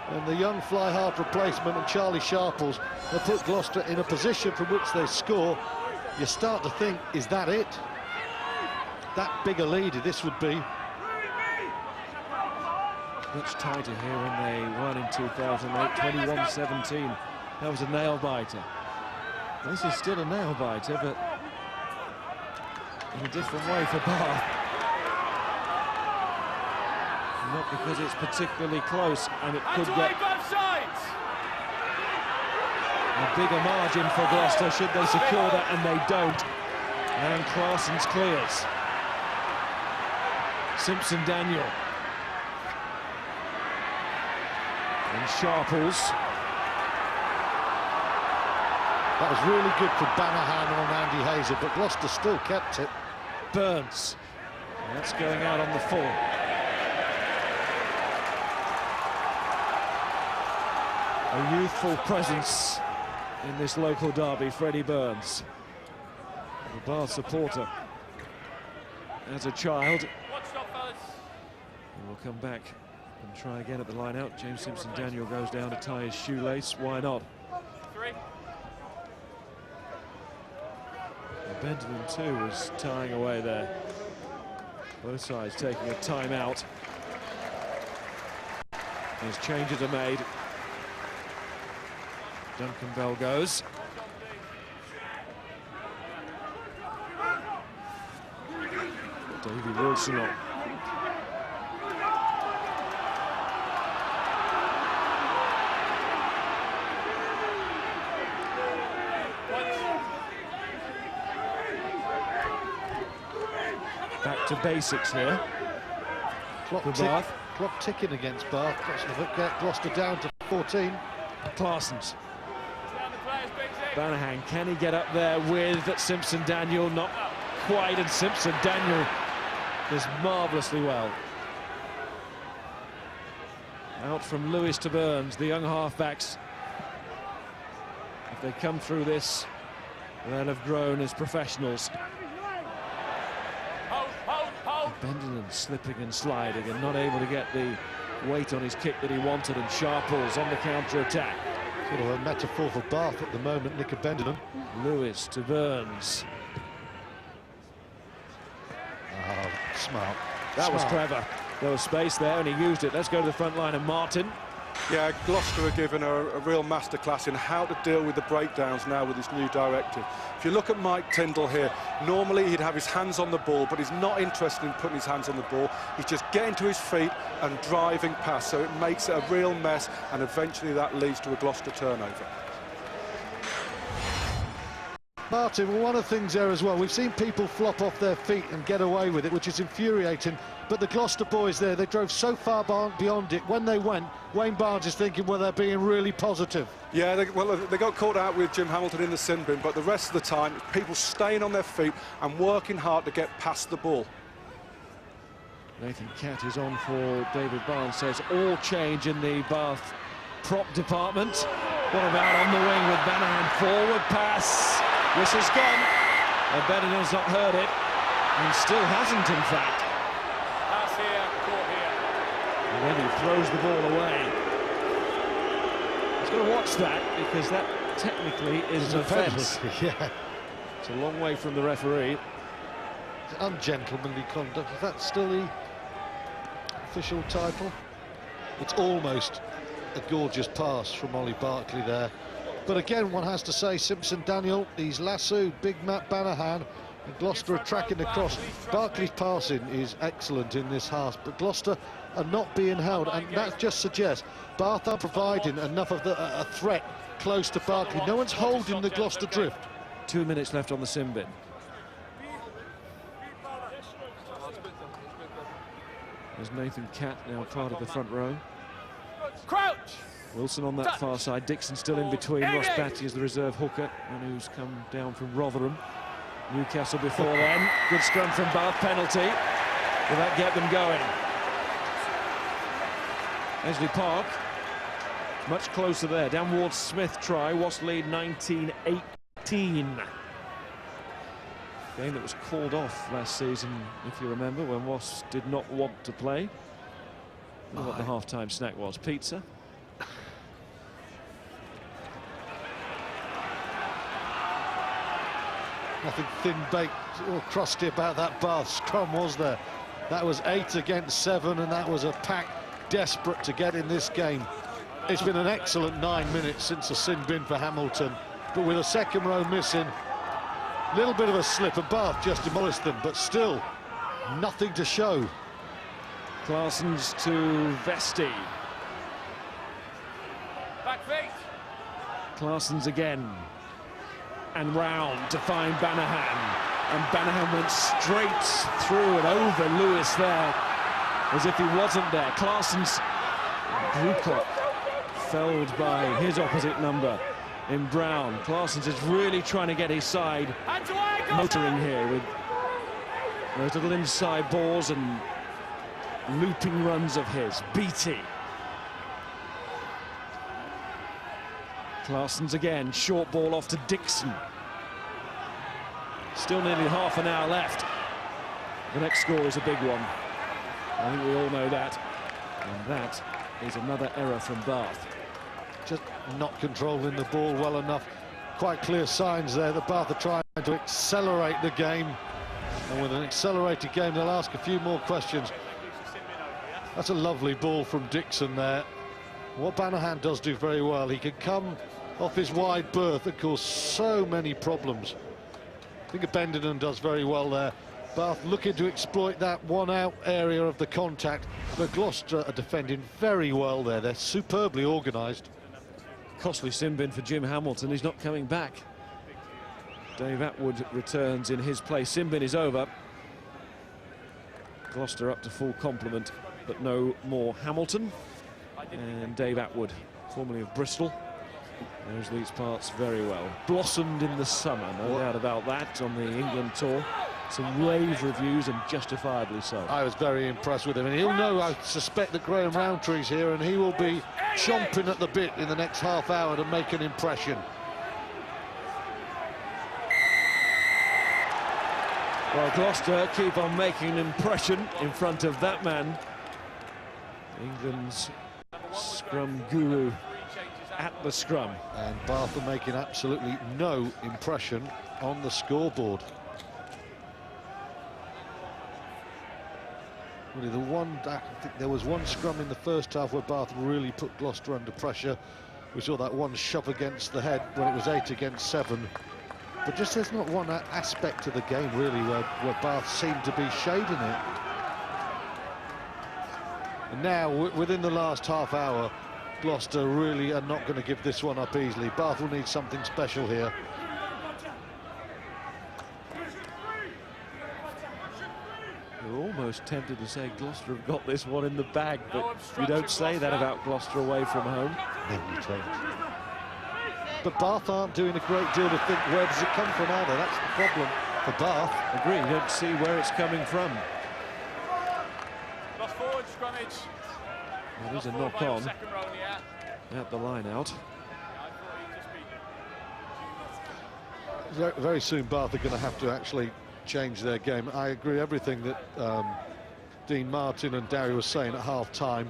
and the young fly-half replacement and Charlie Sharples have put Gloucester in a position from which they score. You start to think, is that it? That big a lead this would be. Much tighter here when they won in 2008, 21-17. That was a nail-biter. This is still a nail-biter, but in a different way for Bath. Not because it's particularly close, and it could get a bigger margin for Gloucester should they secure that, and they don't. And Claessens clears. Simpson-Daniel. And Sharples. That was really good for Banahan on Andy Hazel, but Gloucester still kept it. Burns. And that's going out on the full. A youthful presence in this local derby, Freddie Burns. A Bath supporter as a child. He will come back and try again at the line out. James Simpson-Daniel goes down to tie his shoelace. Why not? Bendingham too was tying away there. Both sides taking a timeout as changes are made. Duncan Bell goes. Davy Wilson on. Back to basics here. Clock ticking against Bath. Get Gloucester down to 14. Claessens. Banahan, can he get up there with Simpson-Daniel? Not quite, and Simpson-Daniel does marvellously well. Out from Lewis to Burns, the young halfbacks. If they come through this, they'll have grown as professionals. Bendinen slipping and sliding and not able to get the weight on his kick that he wanted, and Sharples on the counter-attack. Sort of a metaphor for Bath at the moment, Nick Bendinen. Lewis to Burns. Oh, smart. That was clever. There was space there and he used it. Let's go to the front line, and Martin. Yeah, Gloucester are given a real masterclass in how to deal with the breakdowns now with this new directive. If you look at Mike Tyndall here, normally he'd have his hands on the ball, but he's not interested in putting his hands on the ball. He's just getting to his feet and driving past, so it makes it a real mess, and eventually that leads to a Gloucester turnover. Martin, well, one of the things there as well, we've seen people flop off their feet and get away with it, which is infuriating, but the Gloucester boys there, they drove so far beyond it. When they went, Wayne Barnes is thinking, well, they're being really positive. Yeah, they got caught out with Jim Hamilton in the sin bin, but the rest of the time, people staying on their feet and working hard to get past the ball. Nathan Catt is on for David Barnes, says all change in the Bath prop department. What about on the wing with Banahan? Forward pass. Whistle's gone. And Benninen's not heard it, and still hasn't, in fact. Pass here, caught here. And then he throws the ball away. He's got to watch that, because that technically is an offence. Yeah. It's a long way from the referee. It's ungentlemanly conduct. Is that still the official title? It's almost a gorgeous pass from Ollie Barkley there. But again, one has to say, Simpson Daniel, he's lassoed big Matt Banahan, and Gloucester are tracking across. Barkley's passing is excellent in this half, but Gloucester are not being held, and that just suggests Bath are providing enough of a threat close to Barkley. No one's holding the Gloucester drift. 2 minutes left on the sin bin. There's Nathan Catt now part of the front row. Crouch! Wilson on that far side, Dixon still in between. Ross Batty is the reserve hooker, and who's come down from Rotherham. Newcastle before then. Good scrum from Bath, penalty. Will that get them going? Esley Park, much closer there. Dan Ward-Smith try, Wasps lead 19-18. Game that was called off last season, if you remember, when Wasps did not want to play. I don't know what the half-time snack was. Pizza? Nothing thin-baked or crusty about that Bath scrum, was there? That was 8 against 7, and that was a pack desperate to get in this game. It's been an excellent 9 minutes since the sin bin for Hamilton, but with a second row missing, a little bit of a slip, and Bath just demolished them, but still nothing to show. Claessens to Vesti. Back feet. Claessens again. And round to find Banahan. And Banahan went straight through and over Lewis there, as if he wasn't there. Claessens, Brucock, felled by his opposite number in Brown. Claessens is really trying to get his side motoring here with those little inside balls and looping runs of his. Beattie. Claessens again, short ball off to Dixon. Still nearly half an hour left. The next score is a big one. I think we all know that. And that is another error from Bath. Just not controlling the ball well enough. Quite clear signs there that Bath are trying to accelerate the game. And with an accelerated game, they'll ask a few more questions. That's a lovely ball from Dixon there. What Banahan does do very well, he can come off his wide berth and cause so many problems. I think Bendinen does very well there. Bath looking to exploit that one-out area of the contact, but Gloucester are defending very well there. They're superbly organised. Costly sin bin for Jim Hamilton. He's not coming back. Dave Atwood returns in his place. Sin bin is over. Gloucester up to full complement, but no more Hamilton. And Dave Atwood, formerly of Bristol, knows these parts very well. Blossomed in the summer, no doubt about that, on the England tour. Some rave reviews, and justifiably so. I was very impressed with him, and he'll know, I suspect, that Graham Roundtree's here, and he will be chomping at the bit in the next half hour to make an impression. Well, Gloucester keep on making an impression in front of that man. England's scrum guru at the scrum. And Bath are making absolutely no impression on the scoreboard. Really, I think there was one scrum in the first half where Bath really put Gloucester under pressure. We saw that one shove against the head when it was 8 against 7. But just there's not one aspect of the game really where Bath seemed to be shading it. And now, within the last half hour, Gloucester really are not going to give this one up easily. Bath will need something special here. You're almost tempted to say Gloucester have got this one in the bag, but you don't say that about Gloucester away from home. No, you don't. But Bath aren't doing a great deal to think, where does it come from either? That's the problem for Bath. Agree, you don't see where it's coming from. Cross forward, scrummage. There is a knock on at the line out. Very soon Bath are going to have to actually change their game. I agree everything that Dean Martin and Darry were saying at half-time.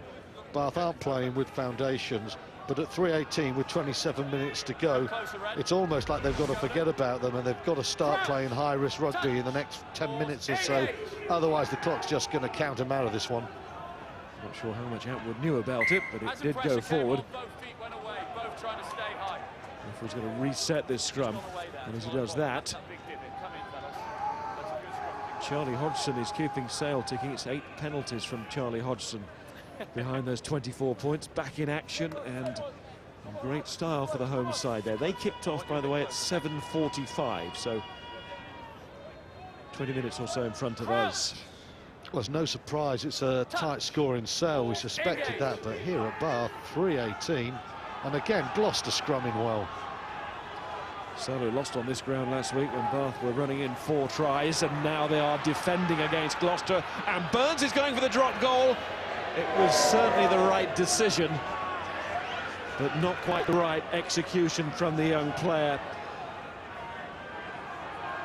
Bath aren't playing with foundations, but at 3:18 with 27 minutes to go, it's almost like they've got to forget about them and they've got to start playing high-risk rugby in the next 10 minutes or so. Otherwise the clock's just going to count them out of this one. Not sure how much Atwood knew about it, but it did go forward. Referee's going to reset this scrum, and as he does that, Charlie Hodgson is keeping Sale ticking. It's 8 penalties from Charlie Hodgson behind those 24 points, back in action, and in great style for the home side there. They kicked off, by the way, at 7:45, so 20 minutes or so in front of us. Well, it's no surprise it's a tight score in Sale. We suspected that, but here at Bath, 3:18, and again Gloucester scrumming well. Sale lost on this ground last week when Bath were running in 4 tries, and now they are defending against Gloucester, and Burns is going for the drop goal. It was certainly the right decision, but not quite the right execution from the young player.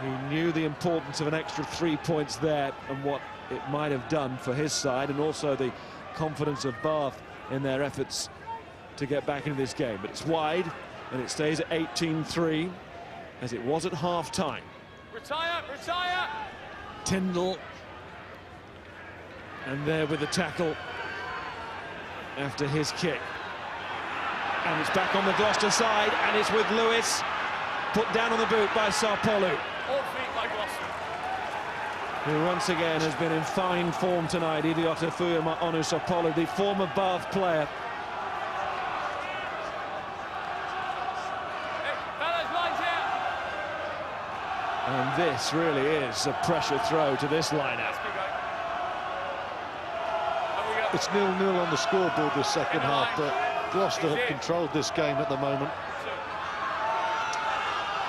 He knew the importance of an extra 3 points there and what it might have done for his side, and also the confidence of Bath in their efforts to get back into this game. But it's wide, and it stays at 18-3, as it was at half-time. Retire, retire! Tyndall, and there with the tackle after his kick. And it's back on the Gloucester side, and it's with Lewis, put down on the boot by Sarpolu. All feet by Gloucester. Who once again has been in fine form tonight. Idiota Fuyama Onu Sarpolu, the former Bath player. Hey, fellas, lines here. And this really is a pressure throw to this lineup. It's 0-0 on the scoreboard this second half, but Gloucester have controlled this game at the moment.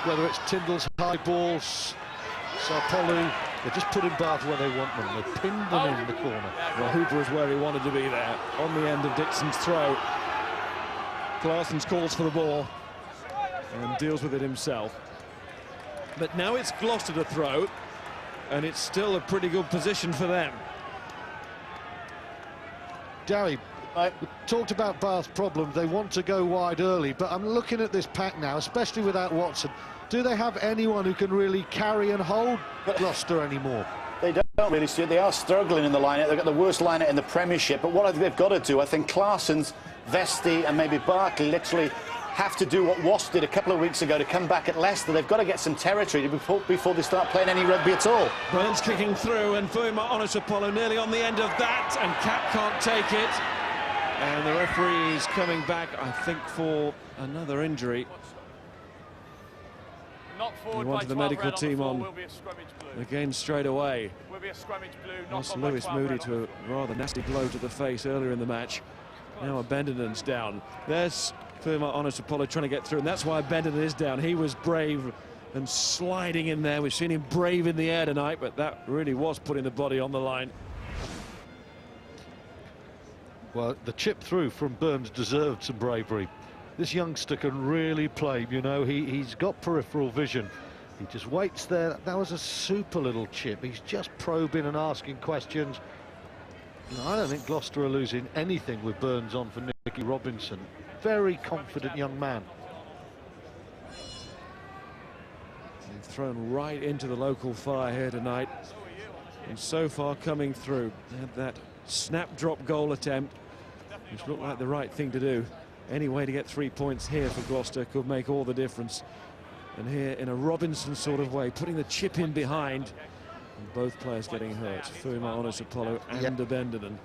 Whether it's Tyndall's high balls, Sarpolu, they're just putting Bath where they want them. They've pinned them in the corner. Well, Hooper was where he wanted to be there, on the end of Dixon's throw. Claessens calls for the ball and deals with it himself. But now it's Gloucester to throw, and it's still a pretty good position for them. Darry, we talked about Bath's problem. They want to go wide early, but I'm looking at this pack now, especially without Watson. Do they have anyone who can really carry and hold Gloucester anymore? They don't really, Stuart. They are struggling in the lineup. They've got the worst lineup in the Premiership. But what they've got to do, I think Claessens, Vesti and maybe Barkley literally have to do what Wasp did a couple of weeks ago to come back at Leicester. They've got to get some territory before they start playing any rugby at all. Burns kicking through, and Fuyama Onu Sarpolu nearly on the end of that, and Cap can't take it. And the referee is coming back, I think, for another injury. He wanted the medical team on again straight away. Lost Lewis Moody to a rather nasty blow to the face earlier in the match. Now Bendenen's down. There's Fuyama Onu Sarpolu trying to get through, and that's why Bendenen is down. He was brave and sliding in there. We've seen him brave in the air tonight, but that really was putting the body on the line. Well, the chip through from Burns deserved some bravery. This youngster can really play, you know, he's got peripheral vision. He just waits there. That was a super little chip. He's just probing and asking questions. No, I don't think Gloucester are losing anything with Burns on for Nicky Robinson. Very confident young man. They've thrown right into the local fire here tonight, and so far coming through. They had that snap drop goal attempt, which looked like the right thing to do. Any way to get 3 points here for Gloucester could make all the difference. And here, in a Robinson sort of way, putting the chip in behind, and both players getting hurt. Fuima Onisapolo and Abendinen.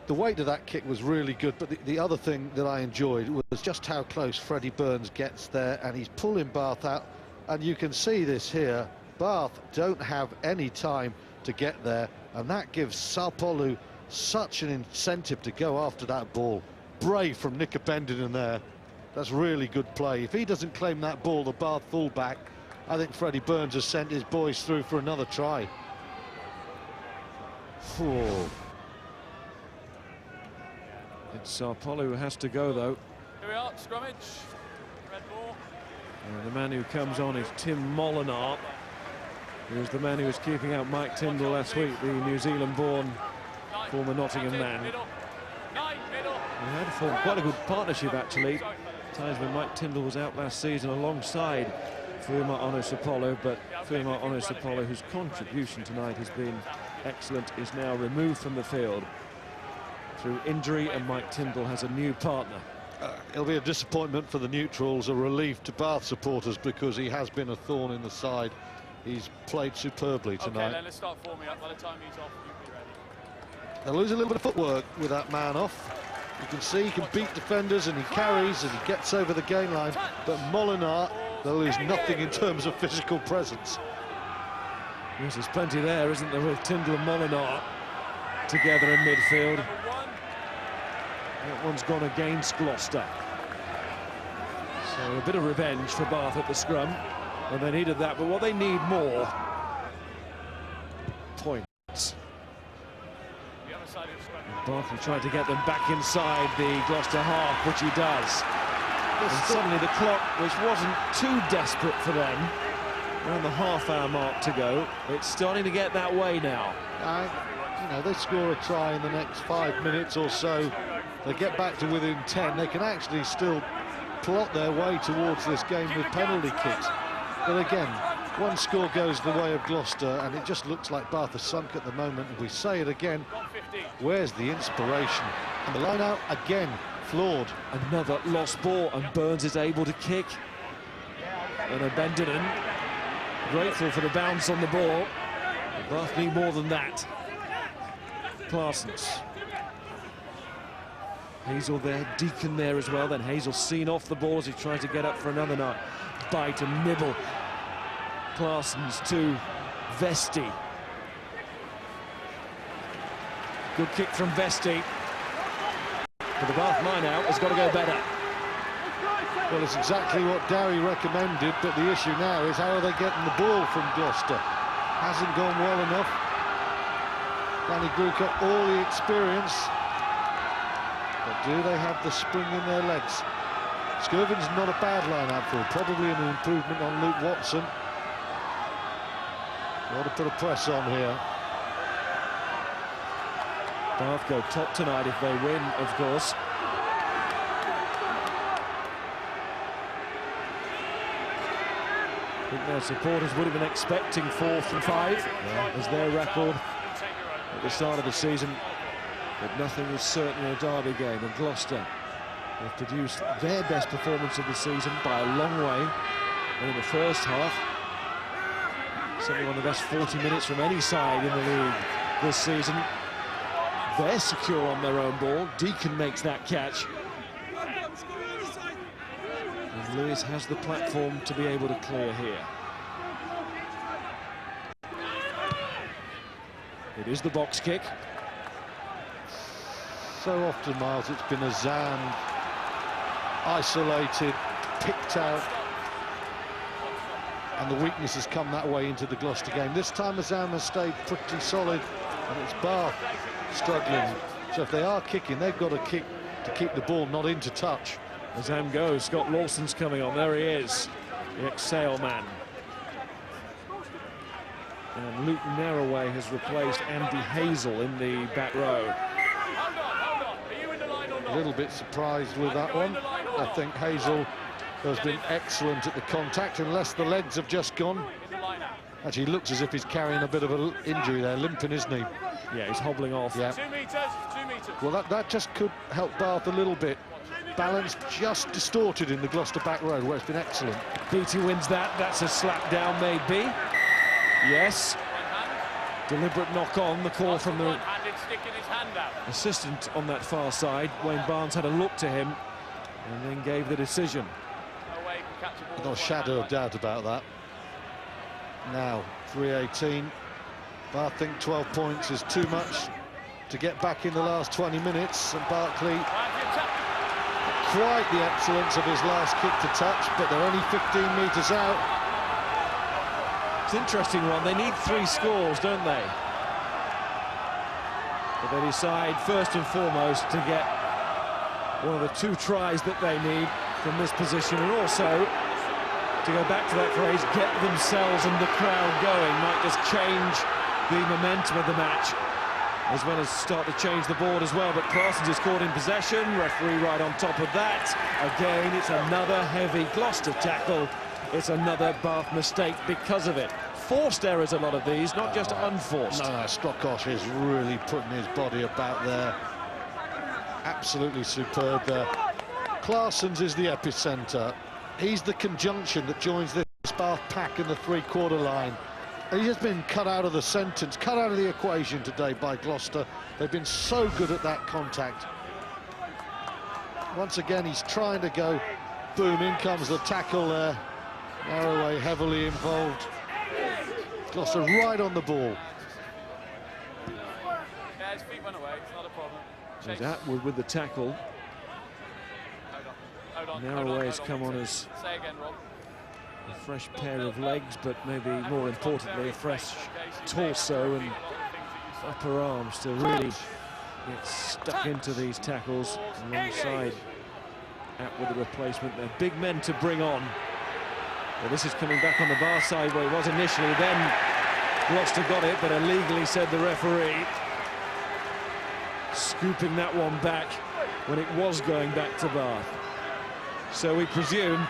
The weight of that kick was really good, but the other thing that I enjoyed was just how close Freddie Burns gets there, and he's pulling Bath out. And you can see this here. Bath don't have any time to get there, and that gives Sarpolu such an incentive to go after that ball. Brave from Nick Abendinen there. That's really good play. If he doesn't claim that ball, the Bath fullback, I think Freddie Burns has sent his boys through for another try. Oh. It's Sarpolu who has to go, though. Here we are, scrummage. Red ball. And the man who comes on is Tim Molinar, who was the man who was keeping out Mike Tyndall last week, the New Zealand-born former Nottingham man. They had formed quite a good partnership, actually. Times when Mike Tyndall was out last season alongside Fuima Onisapolo, but Fuima Onisapolo, whose contribution tonight has been excellent, is now removed from the field through injury, and Mike Tyndall has a new partner. It'll be a disappointment for the neutrals, a relief to Bath supporters, because he has been a thorn in the side. He's played superbly tonight. Okay, then let's start forming up. By the time he's off, you'll be ready. They'll lose a little bit of footwork with that man off. You can see he can beat defenders, and he carries, and he gets over the gain line. But Molinar, they'll lose nothing in terms of physical presence. Yes, there's plenty there, isn't there, with Tyndall and Molinar together in midfield. That one's gone against Gloucester. So a bit of revenge for Bath at the scrum, and they needed that, but what they need more, points. Bath will try to get them back inside the Gloucester half, which he does. And suddenly the clock, which wasn't too desperate for them, around the half-hour mark to go, it's starting to get that way now. You know, they score a try in the next 5 minutes or so, they get back to within 10, they can actually still plot their way towards this game with penalty kicks. But again, one score goes the way of Gloucester, and it just looks like Bath are sunk at the moment. And we say it again, where's the inspiration? And the line out again, flawed. Another lost ball, and Burns is able to kick. And Abendinen, grateful for the bounce on the ball. Bath need more than that. Claessens. Hazel there, Deacon there as well. Then Hazel seen off the ball as he tries to get up for another bite and nibble. Claessens to Vesti. Good kick from Vesti. But the Bath line-out has got to go better. Well, it's exactly what Dowie recommended, but the issue now is how are they getting the ball from Gloucester? Hasn't gone well enough. Danny Grew got all the experience, but do they have the spring in their legs? Skirvin's not a bad line-out for him, probably an improvement on Luke Watson. Got to put a press on here. Bath go top tonight if they win, of course. I think their supporters would have been expecting 4th and 5 as their record at the start of the season. But nothing is certain in a derby game, and Gloucester have produced their best performance of the season by a long way. And in the first half, certainly one of the best 40 minutes from any side in the league this season. They're secure on their own ball. Deacon makes that catch. And Lewis has the platform to be able to clear here. It is the box kick. So often, Miles, it's been Azam isolated, picked out, and the weakness has come that way into the Gloucester game. This time Azam has stayed pretty solid, and it's Bath struggling. So if they are kicking, they've got to kick to keep the ball not into touch. As Am goes, Scott Lawson's coming on. There he is, the ex-Sale man. And Luke Narroway has replaced Andy Hazel in the back row. A little bit surprised with that one. I think Hazel has been excellent at the contact, unless the legs have just gone. Actually, looks as if he's carrying a bit of an injury there, limping, isn't he? Yeah, he's hobbling off. Yeah. 2 metres, 2 metres. Well, that just could help Bath a little bit. Balance just distorted in the Gloucester back row, where it's been excellent. Beattie wins that. That's a slap down, maybe. Yes. Deliberate knock on, the call from the assistant on that far side. Wayne Barnes had a look to him and then gave the decision. No shadow of doubt about that. Now, 3:18. Bath think 12 points is too much to get back in the last 20 minutes. And Barkley, quite the excellence of his last kick to touch, but they're only 15 metres out. It's an interesting one. They need 3 scores, don't they? But they decide first and foremost to get one of the 2 tries that they need from this position, and also, to go back to that phrase, get themselves and the crowd going. Might just change the momentum of the match, as well as start to change the board as well. But Clarson's is caught in possession, referee right on top of that. Again, it's another heavy Gloucester tackle. It's another Bath mistake because of it. Forced errors, a lot of these, not just unforced. No, Stockosh is really putting his body about there. Absolutely superb there. Clarson's is the epicentre. He's the conjunction that joins this Bath pack in the 3-quarter line. And he's just been cut out of the sentence, cut out of the equation today by Gloucester. They've been so good at that contact. Once again, he's trying to go. Boom, in comes the tackle there. Narroway heavily involved. Gloucester right on the ball. Yeah, his feet went away, it's not a problem. There's Atwood with the tackle. Narroway's come on as Say again, Rob. a fresh pair of legs, but maybe more importantly, a fresh torso and upper arms to really get stuck into these tackles alongside Atwood, the replacement. They're big men to bring on. Well, this is coming back on the Bath side where it was initially. Then Gloucester got it, but illegally, said the referee. Scooping that one back when it was going back to Bath. So we presume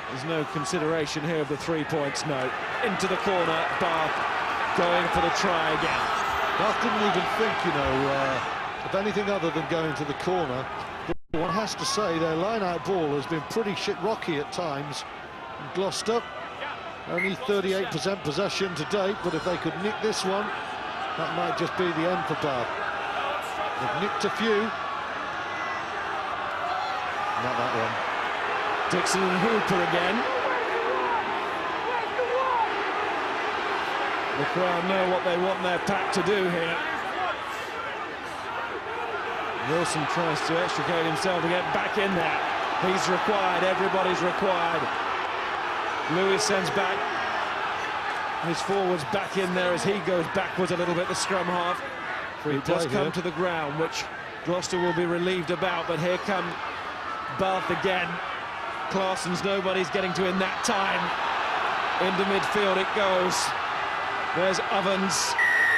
there's no consideration here of the 3 points. No. Into the corner, Bath going for the try again. Bath didn't even think, you know, of anything other than going to the corner. But one has to say their line-out ball has been pretty shit-rocky at times. And Gloucester, only 38% possession to date, but if they could nick this one, that might just be the end for Bath. They've nicked a few. Not that one. Dixon and Hooper again. The crowd know what they want their pack to do here. Wilson tries to extricate himself to get back in there. He's required, everybody's required. Lewis sends back his forwards back in there as he goes backwards a little bit, the scrum half. It does come to the ground, which Gloucester will be relieved about, but here come Bath again. Clarson's nobody's getting to in that time. Into midfield it goes. There's Ovens,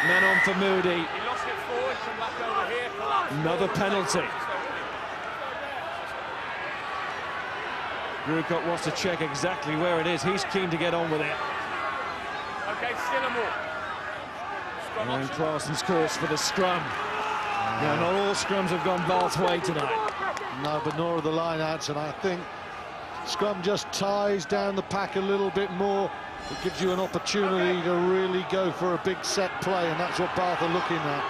man on for Moody. He lost it forward, come back over here. Another penalty. Grewcock wants to check exactly where it is. He's keen to get on with it. Okay, still a more. Ryan Clarson's course for the scrum. Now, not all scrums have gone Bath's way tonight. No, but nor are the line-outs, and I think scrum just ties down the pack a little bit more. It gives you an opportunity to really go for a big set play, and that's what Bath are looking at.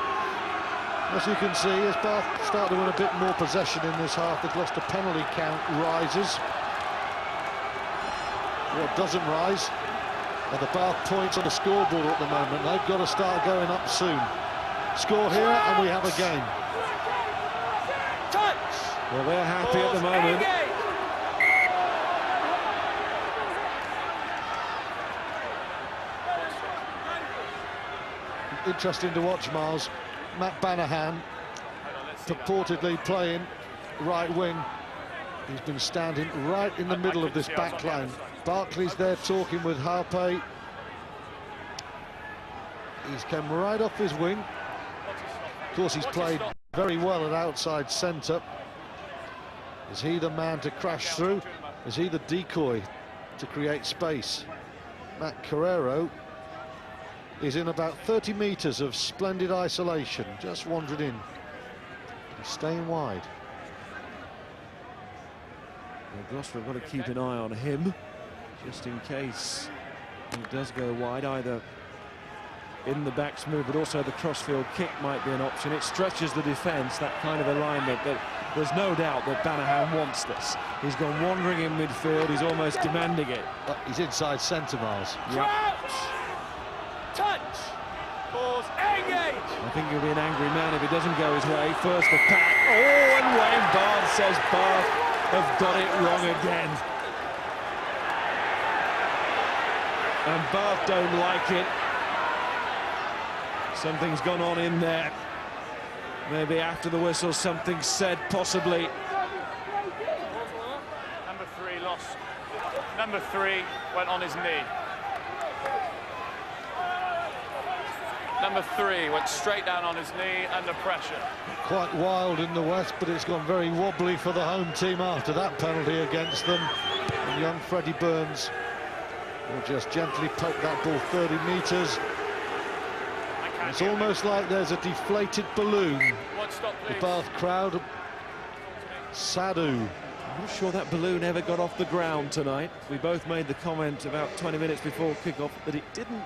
As you can see, as Bath start to win a bit more possession in this half, the Gloucester penalty count rises. What doesn't rise are the Bath points on the scoreboard at the moment. They've got to start going up soon. Score here, and we have a game. Well, they're happy at the moment. Interesting to watch, Miles. Matt Banahan purportedly playing right wing. He's been standing right in the middle of this back line. Barkley's there talking with Harpe. He's come right off his wing. Of course, he's played very well at outside centre. Is he the man to crash through? Is he the decoy to create space? Matt Carrero is in about 30 metres of splendid isolation, just wandered in. He's staying wide. Well, Gloucester have got to keep an eye on him, just in case he does go wide, either in the backs move, but also the crossfield kick might be an option. It stretches the defence, that kind of alignment, but there's no doubt that Banahan wants this. He's gone wandering in midfield, he's almost demanding it. He's inside centre, Miles. Yep. Touch! Pause, engage! I think he'll be an angry man if it doesn't go his way. First the pack. Oh, and Wayne Bath says Bath have got it wrong again. And Bath don't like it. Something's gone on in there. Maybe after the whistle something said, possibly. Number 3 lost. Number 3 went on his knee. Number 3 went straight down on his knee under pressure. Quite wild in the west, but it's gone very wobbly for the home team after that penalty against them. And young Freddie Burns will just gently poke that ball 30 metres. It's almost like there's a deflated balloon. The Bath crowd. Sadhu. I'm not sure that balloon ever got off the ground tonight. We both made the comment about 20 minutes before kick-off that it didn't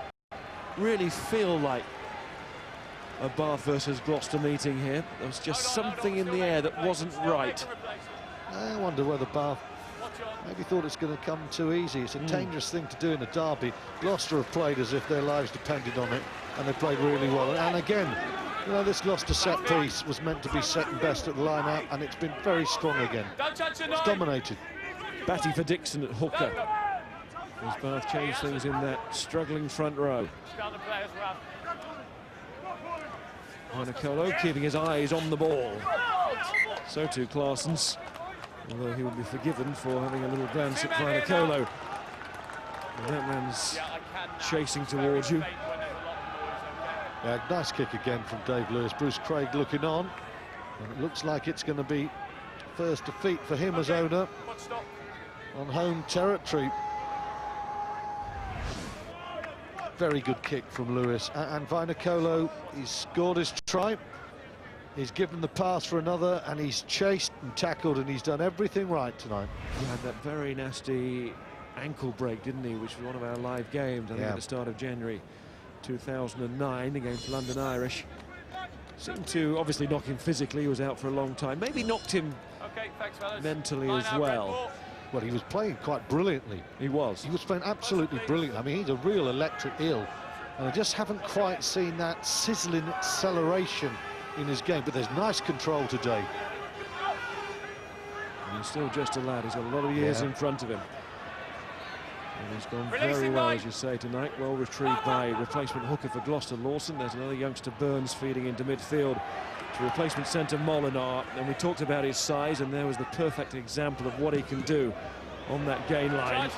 really feel like a Bath versus Gloucester meeting here. There was just something in the air that wasn't right. I wonder whether Bath maybe thought it's going to come too easy. It's a dangerous thing to do in a derby. Gloucester have played as if their lives depended on it, and they played really well. And again, you know, this Gloucester set piece was meant to be second best at the line-out, and it's been very strong again. It's dominated. Batty for Dixon at hooker. As Bath changed things in that struggling front row. Nicolo keeping his eyes on the ball. So too Claessens, although he will be forgiven for having a little glance at Nicolo. That man's chasing towards you. Yeah, nice kick again from Dave Lewis. Bruce Craig looking on, and it looks like it's going to be first defeat for him as owner on home territory. Very good kick from Lewis, and Vainicolo, he's scored his try. He's given the pass for another, and he's chased and tackled, and he's done everything right tonight. He had that very nasty ankle break, didn't he, which was one of our live games, I think, at the start of January 2009 against London Irish. Seemed to obviously knock him physically. He was out for a long time. Maybe knocked him mentally as well. Well, he was playing quite brilliantly. He was. He was playing absolutely brilliant. I mean, he's a real electric eel, and I just haven't quite seen that sizzling acceleration in his game. But there's nice control today. And he's still just a lad. He's got a lot of years in front of him. And he's gone very well, as you say, tonight. Well retrieved by replacement hooker for Gloucester, Lawson. There's another youngster, Burns, feeding into midfield to replacement centre Molinar. And we talked about his size, and there was the perfect example of what he can do on that gain line.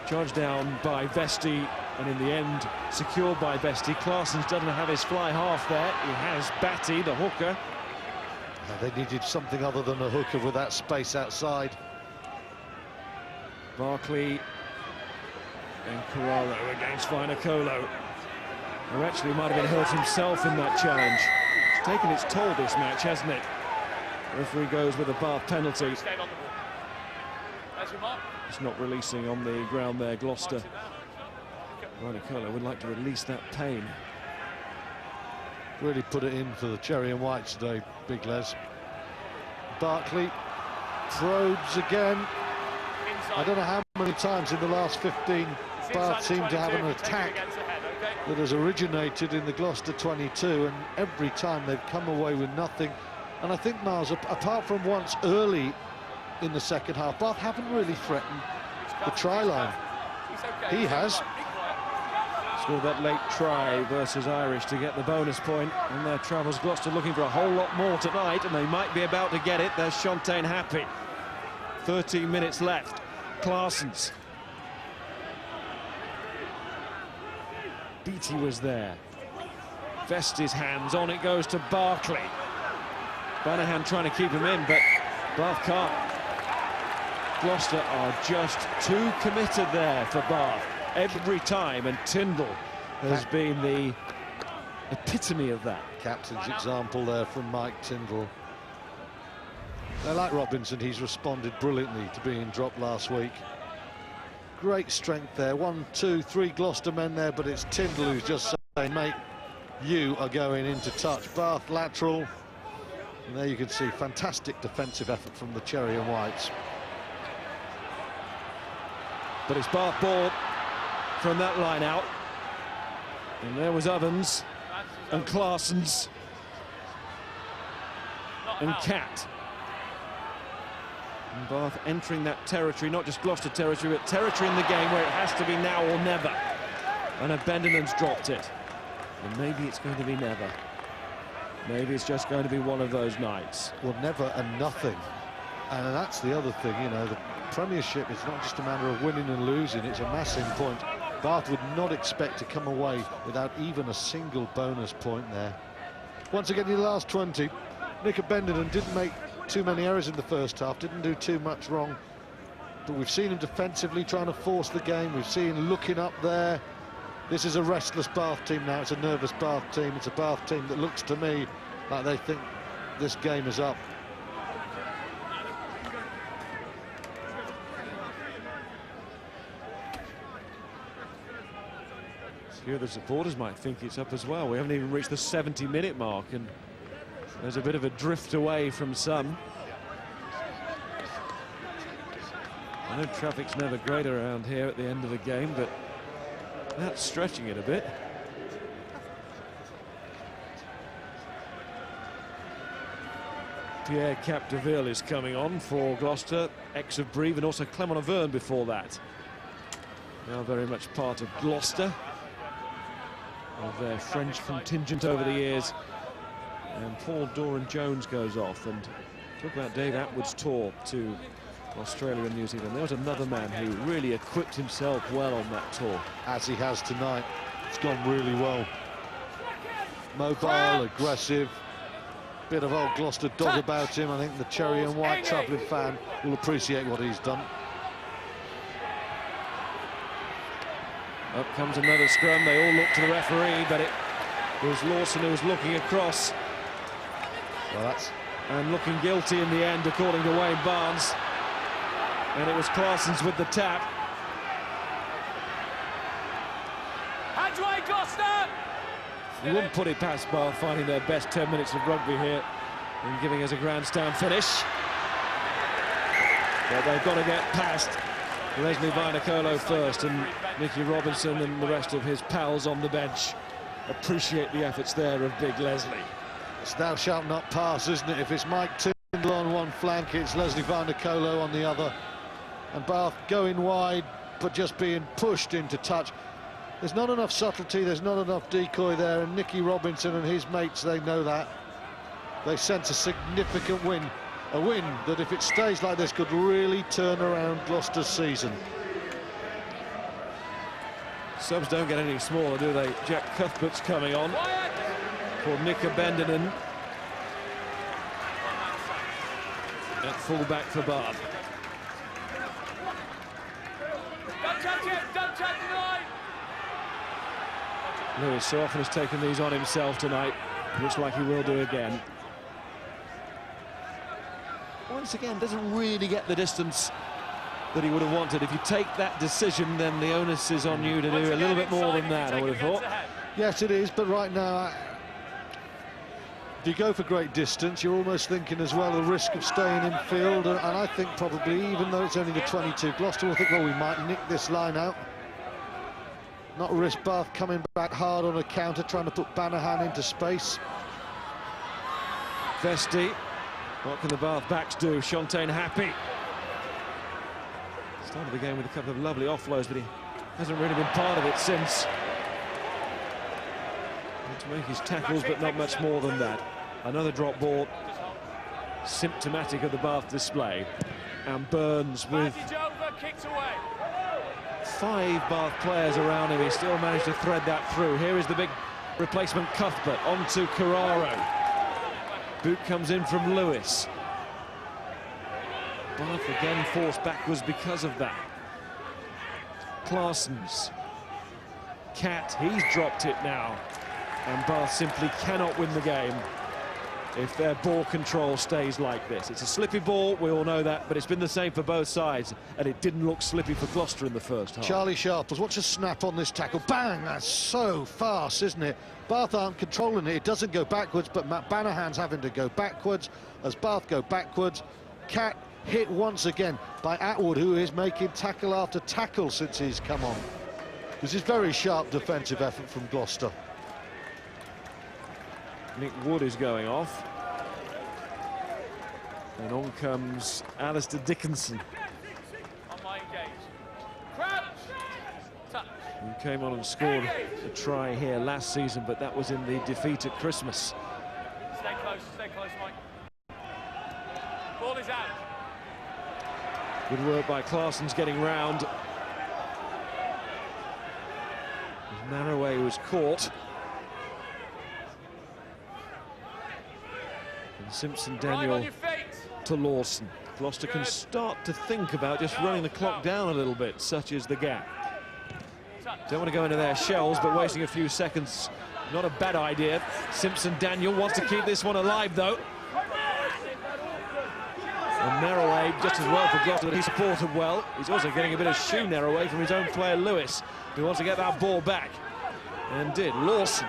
Charged down by Vesti, and in the end secured by Vesti. Claessens doesn't have his fly half there. He has Batty, the hooker. They needed something other than a hooker with that space outside. Barkley and Carraro against Vainicolo, who actually might have been hurt himself in that challenge. It's taken its toll, this match, hasn't it? The referee goes with a Bath penalty. It's not releasing on the ground there, Gloucester. Vainicolo would like to release that pain. Really put it in for the cherry and white today, Big Les. Barkley probes again. I don't know how many times in the last 15 Bath seem to have an attack that has originated in the Gloucester 22, and every time they've come away with nothing. And I think, Miles, apart from once early in the second half, Bath haven't really threatened the try line. He has. Scored that late try versus Irish to get the bonus point on their travels. Gloucester looking for a whole lot more tonight, and they might be about to get it. There's Shontaine Happy. 13 minutes left. Claessens. Beattie was there. Vesti's hands on, it goes to Barkley. Banahan trying to keep him in, but Bath can't. Gloucester are just too committed there for Bath every time, and Tyndall has been the epitome of that. Captain's example there from Mike Tyndall. They like Robinson, he's responded brilliantly to being dropped last week. Great strength there, 1, 2, 3 Gloucester men there, but it's Tyndall who's just saying, mate, you are going into touch. Bath lateral, and there you can see fantastic defensive effort from the Cherry and Whites. But it's Bath ball from that line out. And there was Ovens and Claessens and Cat. And Bath entering that territory, not just Gloucester territory, but territory in the game where it has to be now or never. And Bendenen's dropped it. And maybe it's going to be never. Maybe it's just going to be one of those nights. Well, never and nothing. And that's the other thing, you know, the Premiership is not just a matter of winning and losing, it's a massive point. Bath would not expect to come away without even a single bonus point there. Once again, in the last 20, Nick Bendenen didn't make too many errors in the first half, didn't do too much wrong. But we've seen him defensively trying to force the game, we've seen him looking up there. This is a restless Bath team now, it's a nervous Bath team, it's a Bath team that looks to me like they think this game is up. Here the supporters might think it's up as well. We haven't even reached the 70-minute mark, and there's a bit of a drift away from some. I know traffic's never great around here at the end of the game, but that's stretching it a bit. Pierre Capdeville is coming on for Gloucester, ex of Brive, and also Clement Auvergne before that. Now very much part of Gloucester, of their French contingent over the years. And Paul Doran-Jones goes off, and talk about Dave Atwood's tour to Australia and New Zealand. There was another man who really equipped himself well on that tour. As he has tonight, it's gone really well. Mobile, aggressive, bit of old Gloucester dog about him. I think the Cherry and White travelling fan will appreciate what he's done. Up comes another scrum. They all look to the referee, but it was Lawson who was looking across. Well, that's... And looking guilty in the end, according to Wayne Barnes. And it was Claessens with the tap. Hands away, Gloucester! You wouldn't put it past Bath finding their best 10 minutes of rugby here and giving us a grandstand finish. But they've got to get past Leslie Vinacolo first, and Nicky Robinson and the rest of his pals on the bench appreciate the efforts there of big Leslie. It's thou shalt not pass, isn't it? If it's Mike Tyndall on one flank, it's Leslie Vinacolo on the other. And Bath going wide, but just being pushed into touch. There's not enough subtlety, there's not enough decoy there, and Nicky Robinson and his mates, they know that. They sense a significant win. A win that, if it stays like this, could really turn around Gloucester's season. Subs don't get any smaller, do they? Jack Cuthbert's coming on for Nick Bendenen at full-back for Bath. Don't touch it! Don't touch the line! Lewis so often has taken these on himself tonight. Looks like he will do again. Once again, doesn't really get the distance that he would have wanted. If you take that decision, then the onus is on you to do a little bit more than that, I would have thought. Yes, it is, but right now, if you go for great distance, you're almost thinking as well the risk of staying in field, and I think probably, even though it's only the 22, Gloucester will think, well, we might nick this line out. Not risk Bath coming back hard on a counter, trying to put Banahan into space. Vesti, what can the Bath backs do? Shontaine happy. Started the game with a couple of lovely offloads, but he hasn't really been part of it since. To make his tackles, but not much more than that. Another drop ball, symptomatic of the Bath display. And Burns with Advantage over, kicked away. 5 Bath players around him. He still managed to thread that through. Here is the big replacement Cuthbert onto Carraro. Boot comes in from Lewis. Bath again forced backwards because of that. Claessens. Cat, he's dropped it now. And Bath simply cannot win the game if their ball control stays like this. It's a slippy ball, we all know that, but it's been the same for both sides, and it didn't look slippy for Gloucester in the first half. Charlie Sharples, watch a snap on this tackle. Bang! That's so fast, isn't it? Bath aren't controlling it. It doesn't go backwards, but Matt Banahan's having to go backwards as Bath go backwards. Cat hit once again by Atwood, who is making tackle after tackle since he's come on. This is very sharp defensive effort from Gloucester. Nick Wood is going off. And on comes Alistair Dickinson. On my engage. Crouch. Touch. Who came on and scored a try here last season, but that was in the defeat at Christmas. Stay close, Mike. Ball is out. Good work by Claessens getting round. Narroway was caught. And Simpson Daniel to Lawson. Gloucester can start to think about just running the clock down a little bit, such is the gap. Don't want to go into their shells, but wasting a few seconds, not a bad idea. Simpson Daniel wants to keep this one alive, though. And Narroway, just as well for Gloucester, he supported well. He's also getting a bit of shoe Narroway from his own player, Lewis, who wants to get that ball back. And did. Lawson.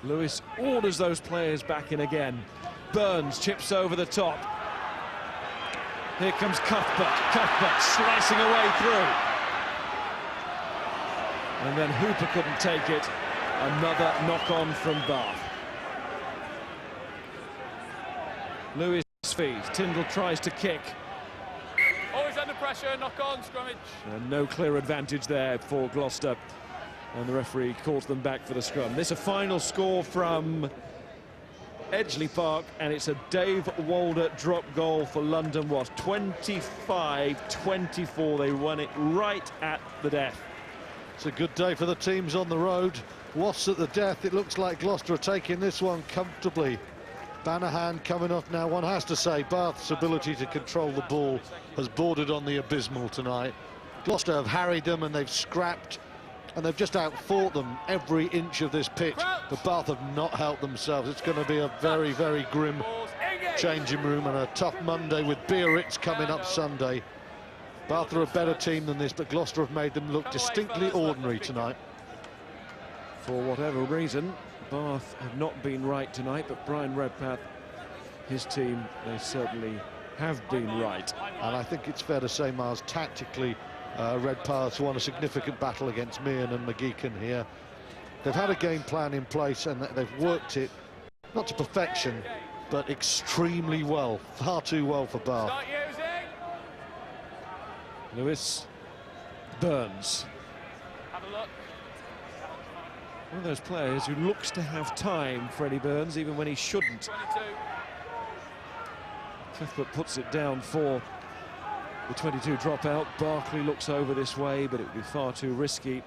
Lewis orders those players back in again. Burns chips over the top. Here comes Cuthbert. Cuthbert slicing away through. And then Hooper couldn't take it. Another knock-on from Bath. Lewis feeds. Tyndall tries to kick. Always under pressure, knock on, scrummage. And no clear advantage there for Gloucester. And the referee calls them back for the scrum. This is a final score from Edgeley Park, and it's a Dave Walder drop goal for London Wasps. 25-24. They won it right at the death. It's a good day for the teams on the road. Wasps at the death. It looks like Gloucester are taking this one comfortably. Banahan coming off now. One has to say Bath's ability to control the ball has bordered on the abysmal tonight. Gloucester have harried them and they've scrapped and they've just outfought them every inch of this pitch. But Bath have not helped themselves. It's going to be a very, very grim changing room and a tough Monday with Biarritz coming up Sunday. Bath are a better team than this, but Gloucester have made them look distinctly ordinary tonight. For whatever reason, Bath have not been right tonight, but Brian Redpath, his team, they certainly have been right. And I think it's fair to say, Miles, tactically, Redpath's won a significant battle against Meehan and McGeechan here. They've had a game plan in place and they've worked it, not to perfection, but extremely well, far too well for Bath. Lewis, Burns. Have a look. One of those players who looks to have time, Freddie Burns, even when he shouldn't. 22. Cuthbert puts it down for the 22 dropout. Barkley looks over this way, but it would be far too risky.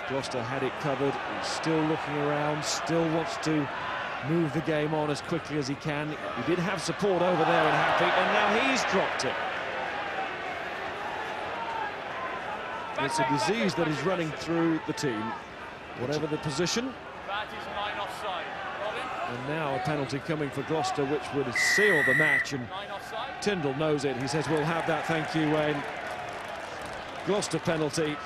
Gloucester had it covered. He's still looking around, still wants to move the game on as quickly as he can. He did have support over there in Happy, and now he's dropped it. It's a disease that is running through the team, whatever the position. That is 9 offside. And now a penalty coming for Gloucester, which would seal the match. And 9 offside. Tyndall knows it. He says, we'll have that, thank you, Wayne. Gloucester penalty.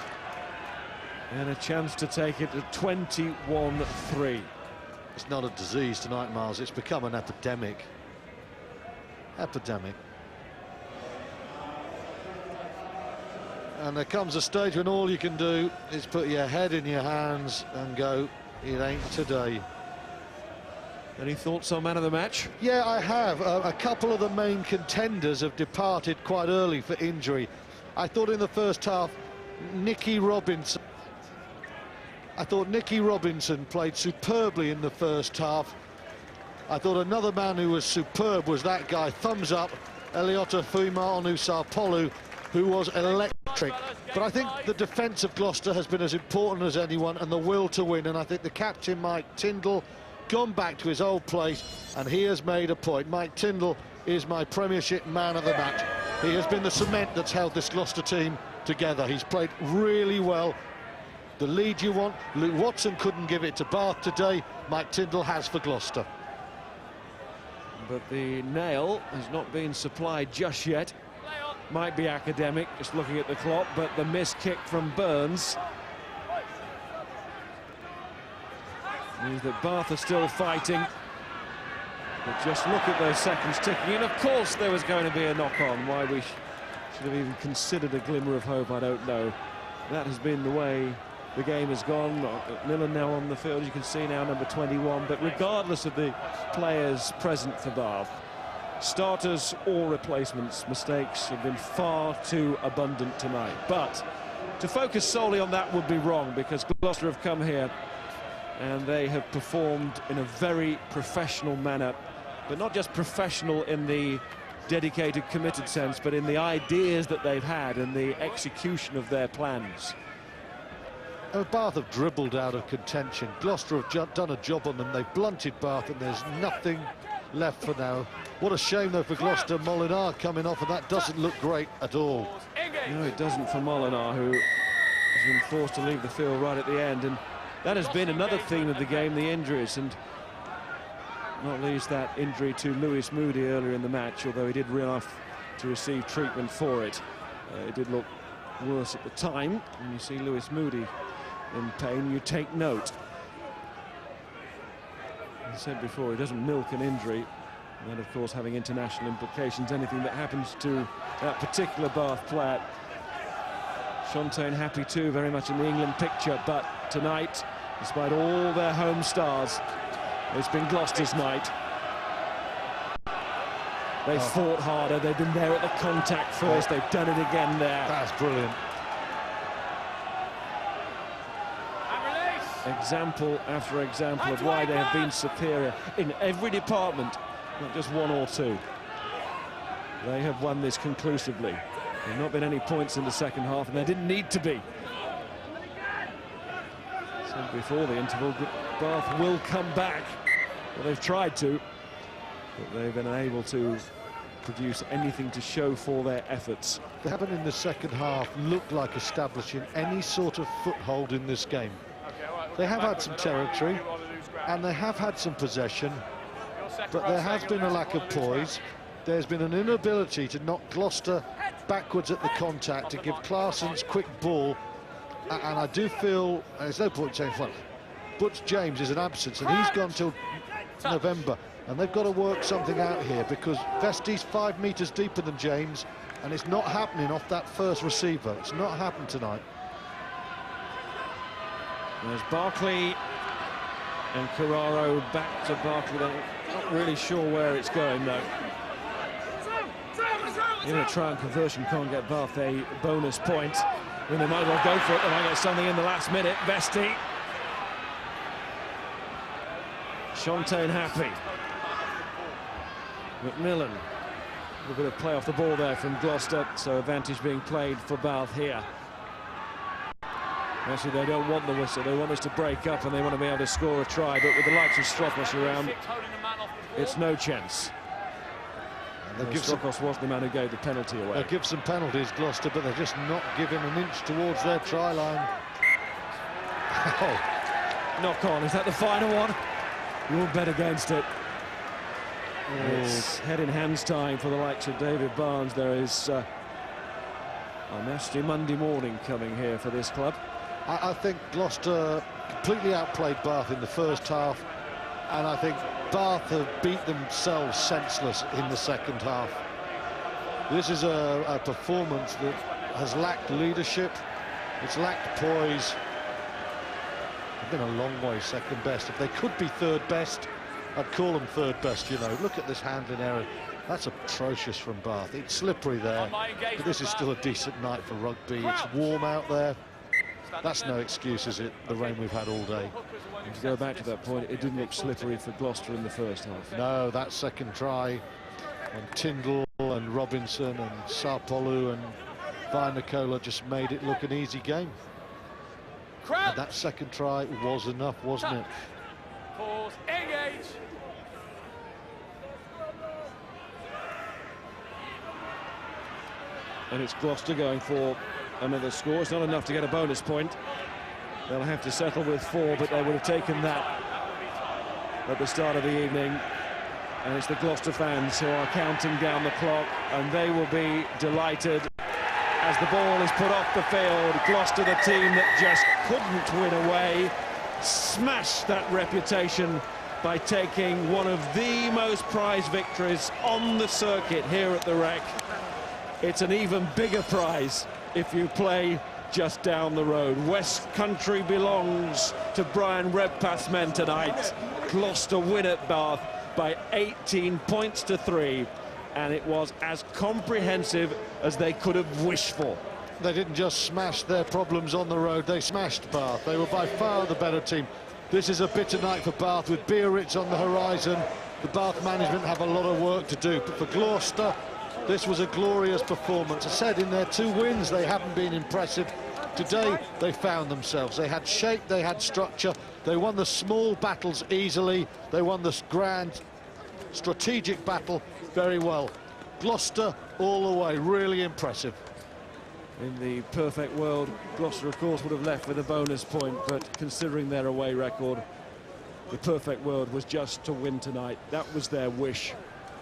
And a chance to take it to 21-3. It's not a disease tonight, Miles. It's become an epidemic. Epidemic. And there comes a stage when all you can do is put your head in your hands and go, it ain't today. Any thoughts on man of the match? Yeah, I have. A couple of the main contenders have departed quite early for injury. I thought in the first half, Nicky Robinson played superbly in the first half. I thought another man who was superb was that guy, thumbs up, Eliota Fuimaonusa-Polu, who was electric. But I think the defence of Gloucester has been as important as anyone, and the will to win, and I think the captain, Mike Tindall, gone back to his old place, and he has made a point. Mike Tindall is my Premiership man of the match. He has been the cement that's held this Gloucester team together. He's played really well. The lead you want. Luke Watson couldn't give it to Bath today. Mike Tindall has for Gloucester. But the nail has not been supplied just yet. Might be academic, just looking at the clock, but the missed kick from Burns means that Bath are still fighting. But just look at those seconds ticking, and of course there was going to be a knock-on. Why we should have even considered a glimmer of hope, I don't know. That has been the way the game has gone. Millen now on the field, you can see now, number 21. But regardless of the players present for Bath, starters or replacements, mistakes have been far too abundant tonight. But to focus solely on that would be wrong, because Gloucester have come here and they have performed in a very professional manner, but not just professional in the dedicated, committed sense, but in the ideas that they've had and the execution of their plans. Bath have dribbled out of contention. Gloucester have done a job on them. They've blunted Bath, and there's nothing left for now. What a shame, though, for Gloucester. Molinar coming off, and that doesn't look great at all. No, it doesn't for Molinar, who has been forced to leave the field right at the end. And that has been another theme of the game, the injuries, and not least that injury to Lewis Moody earlier in the match, although he did run off to receive treatment for it. It did look worse at the time. When you see Lewis Moody in pain, you take note. As I said before, he doesn't milk an injury. And then, of course, having international implications, anything that happens to that particular Bath player. Shontaine happy too, very much in the England picture, but tonight, despite all their home stars, it's been Gloucester's night. They've fought harder, they've been there at the contact first, they've done it again there. That's brilliant. Example after example of why they have been superior in every department, not just one or two. They have won this conclusively. There have not been any points in the second half, and there didn't need to be. Said before the interval, Bath will come back. Well, they've tried to, but they've been unable to produce anything to show for their efforts. They haven't in the second half looked like establishing any sort of foothold in this game. They have had some territory, and they have had some possession, but there has been a lack of poise. There's been an inability to knock Gloucester backwards at the contact, to give Claessen's quick ball, and I do feel, there's no point saying, well, Butch James is an absence, and he's gone till November, and they've got to work something out here, because Vesti's 5 metres deeper than James, and it's not happening off that first receiver. It's not happened tonight. There's Barkley and Carraro back to Barkley. They're not really sure where it's going, though. Even a try and conversion can't get Bath a bonus point. When they might well go for it, they might get something in the last minute. Vesti. Shontaine happy. McMillan. A bit of play off the ball there from Gloucester, so advantage being played for Bath here. Actually, they don't want the whistle. They want this to break up, and they want to be able to score a try. But with the likes of Strokos around, it's no chance. Strokos was the man who gave the penalty away. They'll give some penalties, Gloucester, but they're just not giving an inch towards their try line. Oh. Knock on. Is that the final one? You'll bet against it. It's head in hands time for the likes of David Barnes. There is a nasty Monday morning coming here for this club. I think Gloucester completely outplayed Bath in the first half, and I think Bath have beat themselves senseless in the second half. This is a performance that has lacked leadership, it's lacked poise. They've been a long way second best. If they could be third best, I'd call them third best, you know. Look at this handling error. That's atrocious from Bath. It's slippery there, but this is still a decent night for rugby. It's warm out there. That's no excuse, is it? The rain we've had all day. And to go back to that point, it didn't look slippery for Gloucester in the first half. No, that second try on Tyndall and Robinson and Sarpolu and Vinocola just made it look an easy game. And that second try was enough, wasn't it? Pause, engage. And it's Gloucester going for another score. It's not enough to get a bonus point. They'll have to settle with 4, but they would have taken that at the start of the evening. And it's the Gloucester fans who are counting down the clock, and they will be delighted as the ball is put off the field. Gloucester, the team that just couldn't win away, smashed that reputation by taking one of the most prized victories on the circuit here at the Rec. It's an even bigger prize if you play just down the road. West Country belongs to Brian Redpath's men tonight. Gloucester win at Bath by 18 points to 3, and it was as comprehensive as they could have wished for. They didn't just smash their problems on the road, they smashed Bath. They were by far the better team. This is a bitter night for Bath with Biarritz on the horizon. The Bath management have a lot of work to do, but for Gloucester, this was a glorious performance. I said in their 2 wins they haven't been impressive. Today they found themselves. They had shape, they had structure. They won the small battles easily. They won this grand strategic battle very well. Gloucester all the way, really impressive. In the perfect world, Gloucester, of course, would have left with a bonus point, but considering their away record, the perfect world was just to win tonight. That was their wish,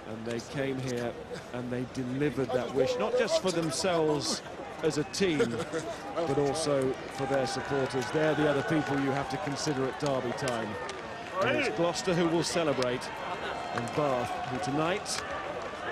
and they came here and they delivered that wish, not just for themselves as a team, but also for their supporters. They're the other people you have to consider at derby time. And it's Gloucester who will celebrate, and Bath, who tonight